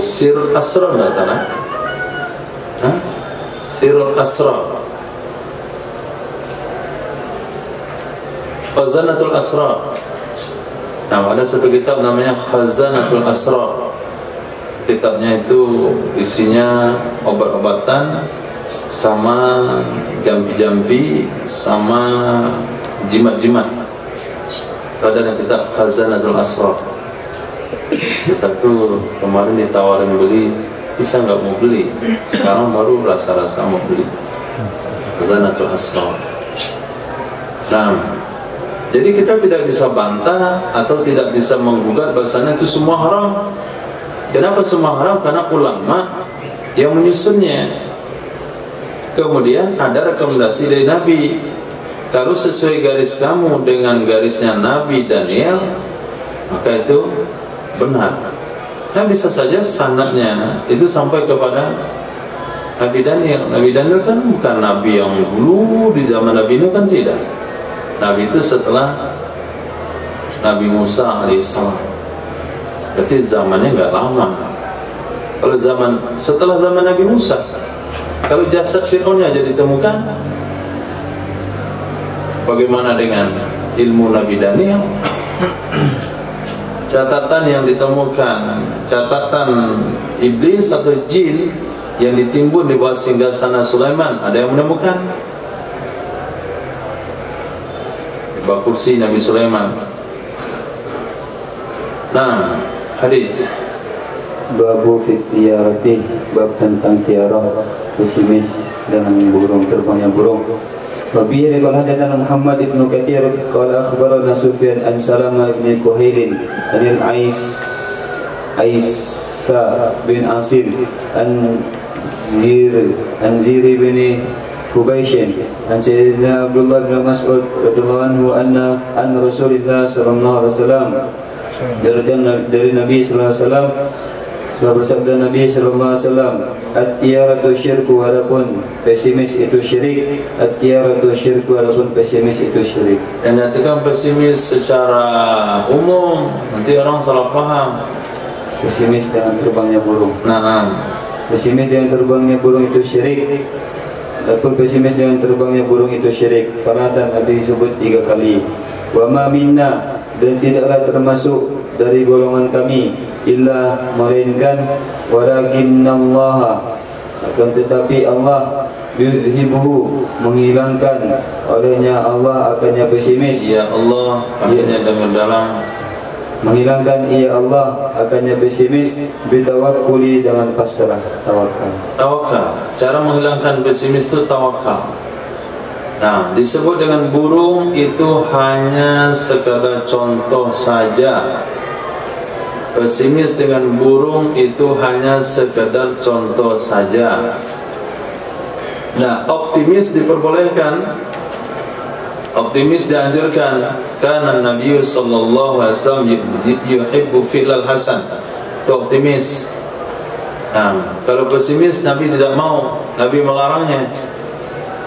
Sirul Asrar, enggak salah? Hah? Sirul Asrar, Khazanatul Asrar. Nah, ada satu kitab namanya Khazanatul Asrar. Kitabnya itu isinya obat-obatan sama jampi-jampi sama jimat-jimat. Ada yang kitab Khazanatul Asrar. Kitab itu kemarin ditawarin beli, bisa nggak mau beli. Sekarang baru rasa-rasa mau beli. Khazanatul Asrar. Nah, jadi kita tidak bisa bantah atau tidak bisa menggugat bahasanya itu semua haram. Kenapa semua haram? Karena ulama yang menyusunnya. Kemudian ada rekomendasi dari Nabi. Kalau sesuai garis kamu dengan garisnya Nabi Daniel, maka itu benar. Nah, bisa saja sanadnya itu sampai kepada Nabi Daniel. Nabi Daniel kan bukan Nabi yang dulu di zaman Nabi Nuh, kan tidak. Nabi itu setelah Nabi Musa alaihissalam. Berarti zamannya nggak lama. Kalau setelah zaman Nabi Musa, kalau jasad Fir'aun aja ditemukan, bagaimana dengan ilmu Nabi Daniel? Catatan yang ditemukan, catatan iblis atau jin yang ditimbun di bawah singgasana Sulaiman, ada yang menemukan? Bab kursi Nabi Sulaiman. Nah, hadis Babu fitiyarati, bab tentang tiarah, pesimis dengan burung, terbangnya burung. Babi qala hadatsana Muhammad ibn Katsir qala akhbarana Sufyan an Salama ibn Kuhail an Aisa bin Asim an Zir bin Hubaishin an Sayyidina Abdullah bin Mas'ud radhiyallahu anhu anna Rasulullah sallallahu alaihi wasallam dari Nabi sallallahu alaihi wasallam telah bersabda Nabi sallallahu alaihi wasallam, at-tiyaratu syirku, walaupun pesimis itu syirik. At-tiyaratu syirku, walaupun pesimis itu syirik. Dan nyatakan pesimis secara umum, nanti orang salah paham. Pesimis dengan terbangnya burung. Nah, pesimis dengan terbangnya burung itu syirik. Adapun pesimis dengan terbangnya burung itu syirik. Faratan Nabi disebut 3 kali. Wa ma minna, dan tidaklah termasuk dari golongan kami illa melainkan walakinnallaha, akan tetapi Allah yudhibuhu, menghilangkan olehnya Allah akannya pesimis. Ya Allah, akhirnya dengan dalam menghilangkan ia Allah akannya pesimis bitawakkuli, dengan pasrah, tawakal. Tawakal. Cara menghilangkan pesimis itu tawakal. Nah, disebut dengan burung itu hanya sekadar contoh saja. Pesimis dengan burung itu hanya sekadar contoh saja. Nah, optimis diperbolehkan, optimis dianjurkan. Karena Nabi sallallahu alaihi wasallam yuhibbu fi'lal hasan, itu optimis. Nah, kalau pesimis Nabi tidak mau, Nabi melarangnya.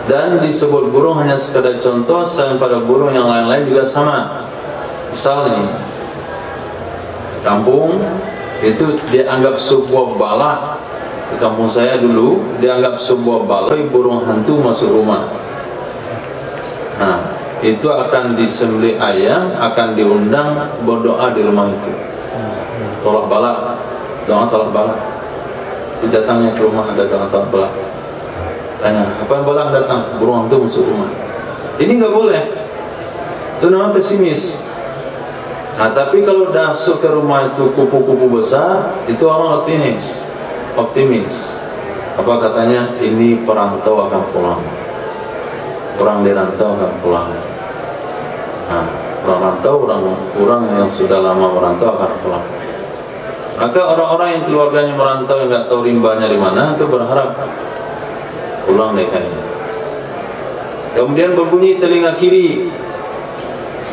Dan disebut burung hanya sekadar contoh, selain pada burung yang lain-lain juga sama. Misalnya kampung itu dianggap sebuah bala. Di kampung saya dulu dianggap sebuah bala, burung hantu masuk rumah. Nah, itu akan disembelih ayam, akan diundang berdoa di rumah itu. Tolak bala, doa tolak bala. Didatangnya ke rumah ada doa tolak bala. Tanya, apa yang bala datang? Burung hantu masuk rumah. Ini nggak boleh. Itu namanya pesimis. Nah, tapi kalau masuk ke rumah itu kupu-kupu besar, itu orang optimis. Optimis. Apa katanya? Ini perantau akan pulang. Orang di rantau akan pulang. Nah, orang rantau, orang yang sudah lama merantau akan pulang. Maka orang-orang yang keluarganya merantau yang nggak tahu rimbanya di mana, itu berharap Ulang dekanya. Kemudian berbunyi telinga kiri.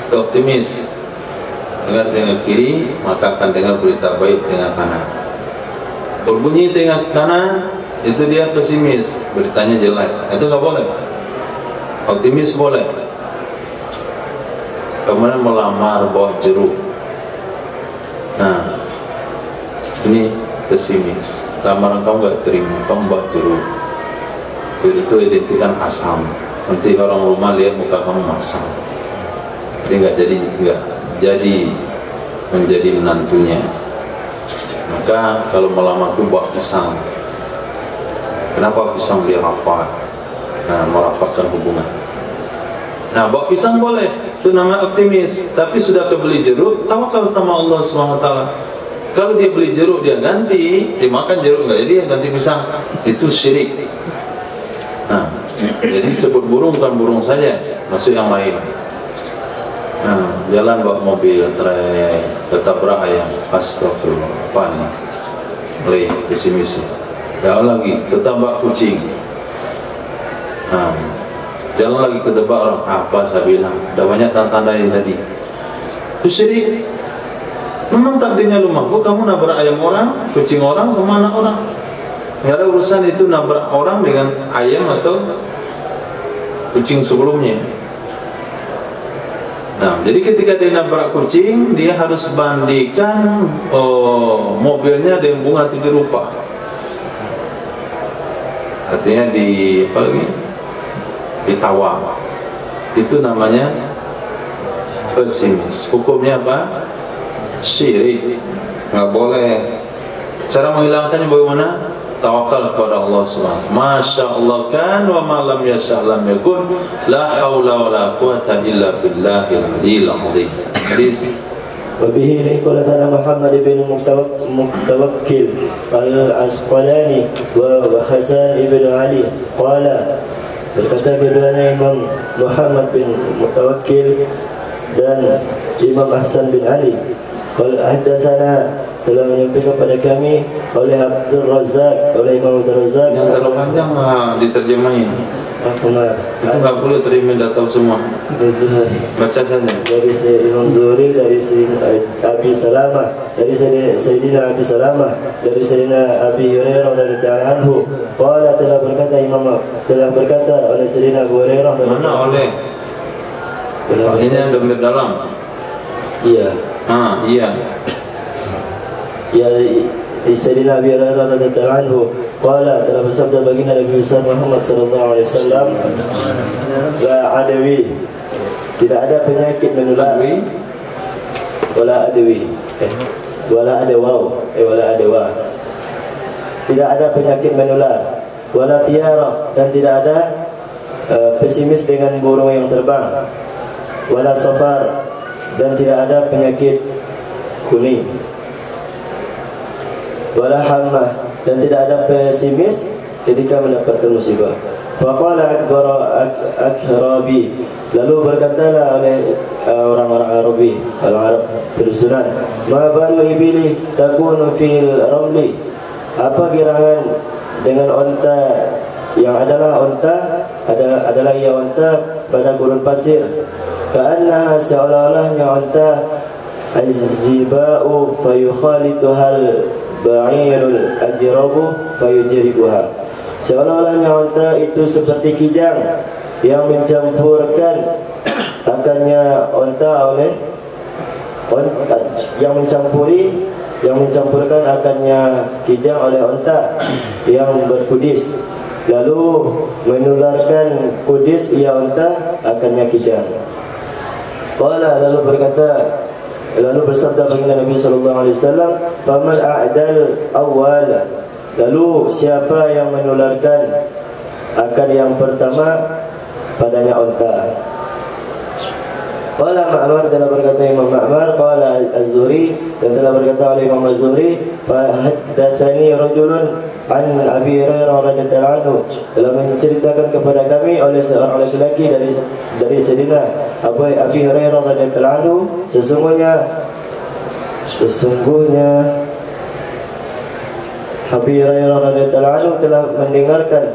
Itu optimis. Dengar telinga kiri, maka akan dengar berita baik telinga kanan. Berbunyi telinga kanan, itu dia pesimis, beritanya jelek. Itu nggak boleh. Optimis boleh. Kemudian melamar bawa jeruk. Nah, ini pesimis. Lamaran kamu nggak terima, kamu bawa jeruk. Itu identikan asam. Nanti orang rumah lihat muka kamu masam. Jadi nggak jadi menjadi menantunya. Maka kalau melamar itu bawa pisang. Kenapa pisang dia rapat? Nah, merapatkan hubungan. Nah, bawa pisang boleh, itu namanya optimis. Tapi sudah kebeli jeruk, tawakal sama Allah SWT. Kalau dia beli jeruk, dia ganti, dimakan jeruk enggak jadi, ganti pisang. Itu syirik. Nah, jadi sebut burung bukan burung saja, masuk yang lain. Nah, jalan bawa mobil, trek, ketabrak ayam. Astagfirullah, apa nih? Mulai pesimis. Jalan lagi, ketabrak kucing. Nah, jalan lagi ke tebak orang, apa saya bilang, udah banyak tanda-tanda ini tadi. Itu syirik. Memang takdirnya lu mampu, kamu nabrak ayam orang, kucing orang, sama anak orang. Nggak ada urusan itu nabrak orang dengan ayam atau kucing sebelumnya. Nah, jadi ketika dia nabrak kucing, dia harus bandingkan mobilnya dengan bunga 7 rupa. Artinya di apa lagi? Ditawar. Itu namanya pesimis. Hukumnya apa? Syirik. Nggak boleh. Cara menghilangkannya bagaimana? Tawakal kepada Allah SWT. Masya Allah kan wa ma lam yasha' lam yakun. La hawla wa la quwata illa billahil aliyyil azim. Hadis. وبه قال محمد بن متوكل العسقلاني وحسن بن علي قال berkata keduanya Imam Muhammad bin Mutawakkil dan Imam Hasan bin Ali, qala hadatsana, telah menyampaikan kepada kami oleh Abdul Razak, oleh Imam Abdul Razak. Yang terlalu panjang diterjemahin. Itu nggak perlu terima tahu semua. Baca saja. Dari Imam Zuhri, dari Abi Salamah, dari Sayyidina Abi Salamah, dari Sayyidina Abi Hurairah radhiyallahu anhu. Qala, telah berkata oleh Sayyidina Abu Hurairah. Mana oleh? Ini yang domir dalam. Iya. Iya. Ya, Sayyidina Abi Hurairah radhiyallahu anhu qala, telah bersabda baginda Nabi Muhammad sallallahu alaihi wasallam, la adawi, tidak ada penyakit menular, wala adawi, wala adawa, wala adawa, tidak ada penyakit menular, wala tiara, dan tidak ada pesimis dengan burung yang terbang, wala safar, dan tidak ada penyakit kuning, wala hamah, dan tidak ada pesimis ketika mendapatkan musibah. Faqala akrabi, lalu berkatalah oleh orang-orang Arabi, orang Arab pedusunan, ma balu ibili takunu fil ramli, apa gerangan dengan onta yang adalah ia onta pada gurun pasir, ka'annaha, seolah-olahnya onta aziba'u fayukhalituhal ba'irul ajrabu fayujribuha, seolah-olahnya onta itu seperti kijang yang mencampurkan akannya onta oleh onta, yang mencampurkan akannya kijang oleh onta yang berkudis, lalu menularkan kudis ia onta akannya kijang. Qala, lalu bersabda baginda Nabi sallallahu alaihi wasallam, faman a'dal awwal, lalu siapa yang menularkan akan yang pertama padanya onta. Qala Ma'mar, telah berkata Imam Ma'mar, qala Az-Zuhri, dan telah berkata oleh Imam Az-Zuhri, fa haddatsani rajulun an Abi Hurairah radhiyallahu anhu, telah menceritakan kepada kami oleh seorang laki-laki dari Sayyidina Abu Hurairah radhiyallahu anhu, sesungguhnya Abu Hurairah radhiyallahu anhu telah mendengarkan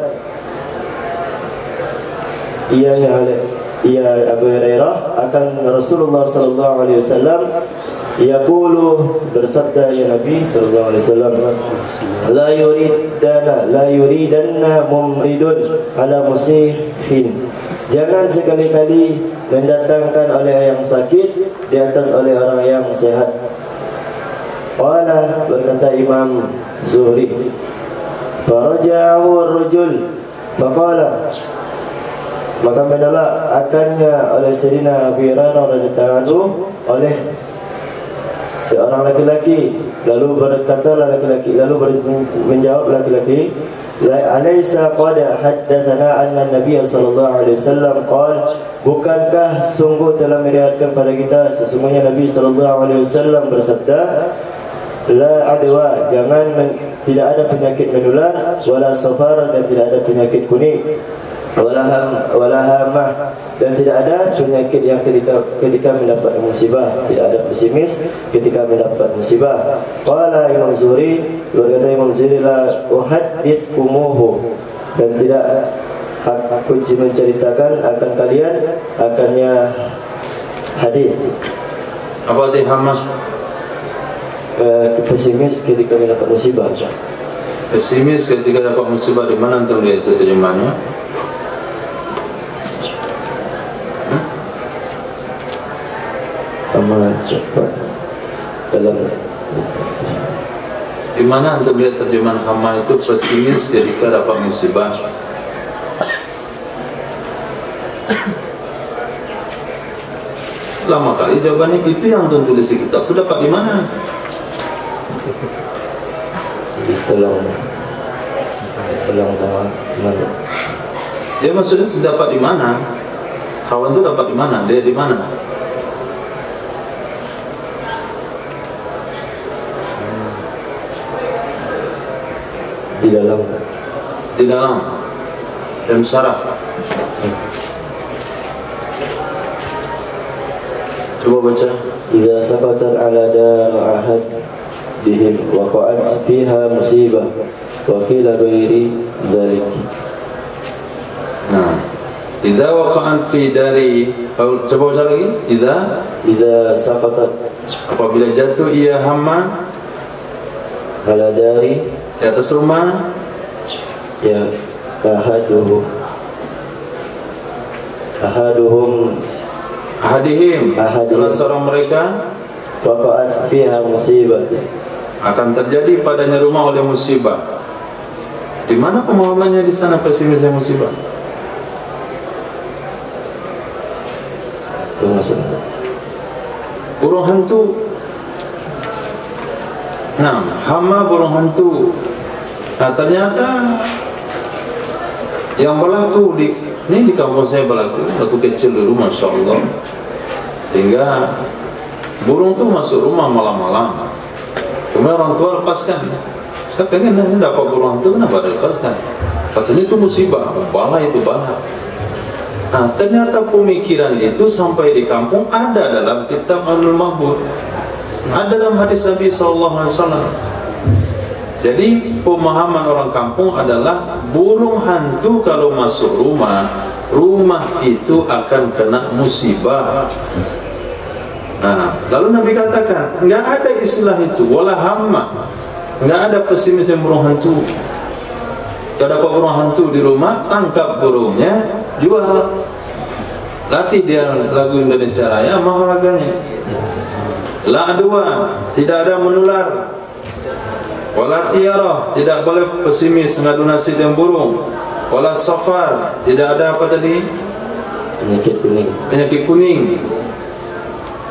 ia Abu Hurairah akan Rasulullah sallallahu alaihi wasallam yaqulu, bersabda ya Nabi sallallahu alaihi wasallam, la yuridanna mumridun ala musihin, jangan sekali-kali mendatangkan oleh yang sakit di atas oleh orang yang sehat. Qala, berkata Imam Zuhri, faraja'ahu ar-rajul faqala, maka menolak akannya oleh Sayyidina Abu Hurairah radhiyallahu anhu oleh seorang laki-laki. Lalu berkatalah laki-laki, lalu menjawab laki-laki, alaysa qad haddatsana anna Nabiy sallallahu alaihi wasallam qala, bukankah sungguh telah meriwayatkan pada kita sesungguhnya Nabi sallallahu alaihi wasallam bersabda, la adwa, tidak ada penyakit menular, wala safar, dan tidak ada penyakit kuning, wala hamah, dan tidak ada penyakit yang ketika mendapat musibah, tidak ada pesimis ketika mendapat musibah. Qala Imam Zuhri, berkata Imam Zuhri, la uhaddithkumuhu, dan tidak aku menceritakan akan kalian akannya hadis. Apa arti hamah? Pesimis ketika mendapat musibah. Pesimis ketika dapat musibah, di mana antum lihat itu terjemahannya? Amal cepat dalam. Di mana antum lihat terjemahan hama itu pesimis ketika dapat musibah? Lama kali jawabannya itu yang antum tulis di kitab. Itu dapat di mana? Tolong sama mana? Ya maksudnya dapat di mana? Kawan itu dapat di mana? Dia di mana? Di dalam. Di dalam. Dalam syarah. Coba baca. Idza saqatat ala dar ahad bihim waqa'at fiha musibah wa qila ghairi dzalik. Nah, idza waqa'an fi dari, coba baca lagi. Idza saqatat, apabila jatuh ia hama ala dari, di atas rumah, ya ahadihim salah seorang mereka, waqa'at fiha musibah, akan terjadi padanya rumah oleh musibah. Di mana pemahamannya di sana pesimisnya musibah? Burung hantu. Nah, hama burung hantu. Nah, ternyata yang berlaku di kampung saya berlaku waktu kecil dulu, masya Allah. Sehingga burung tu masuk rumah malam-malam. Kemudian orang tua lepaskan. Saya pengen dapat burung hantu, kenapa dilepaskan? Katanya itu musibah, bala itu bala. Nah, ternyata pemikiran itu sampai di kampung ada dalam kitab Al-Mahbud, ada dalam hadis Nabi SAW. Jadi pemahaman orang kampung adalah burung hantu kalau masuk rumah, rumah itu akan kena musibah. Nah, lalu Nabi katakan, enggak ada istilah itu, wala hamma, enggak ada pesimis yang burung hantu. Kalau dapat burung hantu di rumah, tangkap burungnya, jual. Latih dia lagu Indonesia Raya, mahal harganya. La adwa, tidak ada menular. Wala tiarah, tidak boleh pesimis ngadu nasib yang burung. Wala safar, tidak ada apa tadi? Penyakit kuning. Penyakit kuning.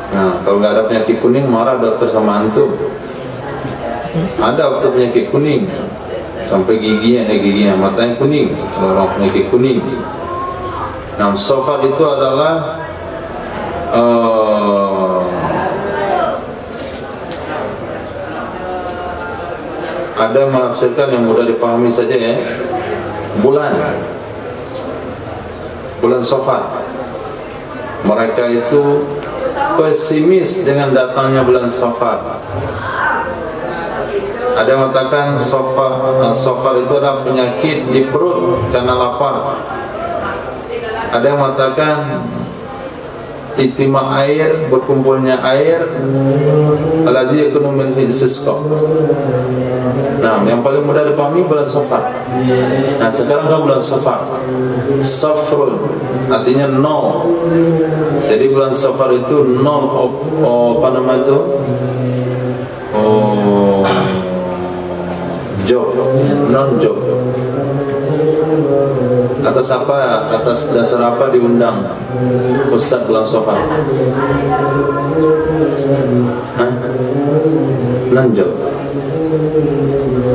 Nah, kalau nggak ada penyakit kuning, marah dokter sama antum. Ada waktu penyakit kuning, sampai giginya matanya kuning. Kalau orang penyakit kuning. Nah, safar itu adalah ada menafsirkan yang mudah dipahami saja ya. Bulan Safar. Mereka itu pesimis dengan datangnya bulan Safar. Ada yang mengatakan Safar itu adalah penyakit di perut karena lapar. Ada yang mengatakan ijtima' air, berkumpulnya air, alladzi yakunu min hisqa. Nah, yang paling mudah dipahami bulan Safar. Nah, sekarang kan bulan Safar. Safrun artinya nol. Jadi bulan Safar itu nol apa nama itu? Job, non job. Atas apa? Atas dasar apa diundang Ustaz bulan Safar? Non job.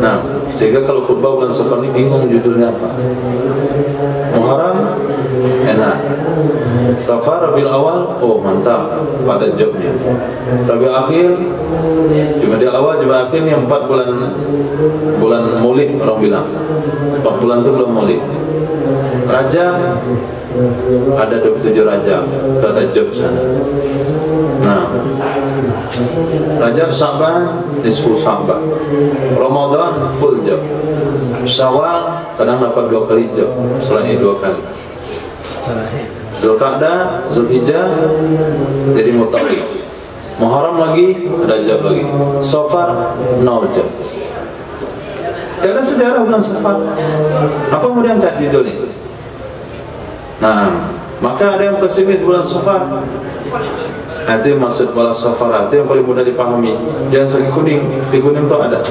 Nah, sehingga kalau khutbah bulan Safar ini bingung judulnya apa. Muharram enak, Safar Rabiul Awal, oh mantap, pada jobnya. Rabiul Akhir, Jumadil Awal, Jumadil Akhir yang 4 bulan Maulid orang bilang. 4 bulan itu belum Maulid. Rajab ada 27 Rajab, ada job sana. Nah, Rajab Sa'ban nisfu Sa'ban, Ramadan full job, Syawal kadang dapat 2 kali job, selain 2 kali. Dzulqa'dah, Zulhijjah jadi mutawif. Muharram lagi ada job lagi. Safar 0 job. Ada sejarah bulan Safar. Apa mau diangkat judul ini? Nah, maka ada yang pesimis bulan Safar. Itu maksud bulan Safar, itu yang paling mudah dipahami. Jangan sakit kuning, di kuning itu ada.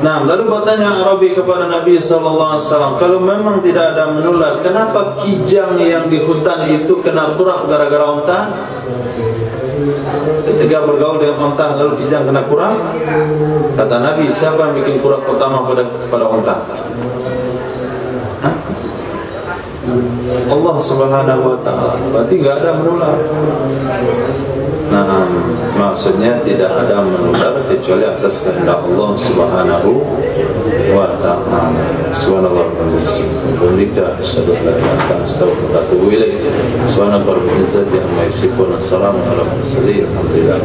Nah, lalu bertanya Arabi kepada Nabi SAW, kalau memang tidak ada menular, kenapa kijang yang di hutan itu kena kurap gara-gara unta? Ketika bergaul dengan unta lalu kijang kena kurap, kata Nabi, siapa yang bikin kurap pertama pada unta? Allah Subhanahu wa ta'ala. Berarti tidak ada menular. Nah, maksudnya tidak ada menular kecuali atas kehendak Allah Subhanahu wa ta'ala. Subhanallah wa bihamdihi, asyhadu an la ilaha illa anta, astaghfiruka wa atubu ilaik. Subhanallah rabbil izzati amma yasifun, assalamu ala mursalin, alhamdulillah.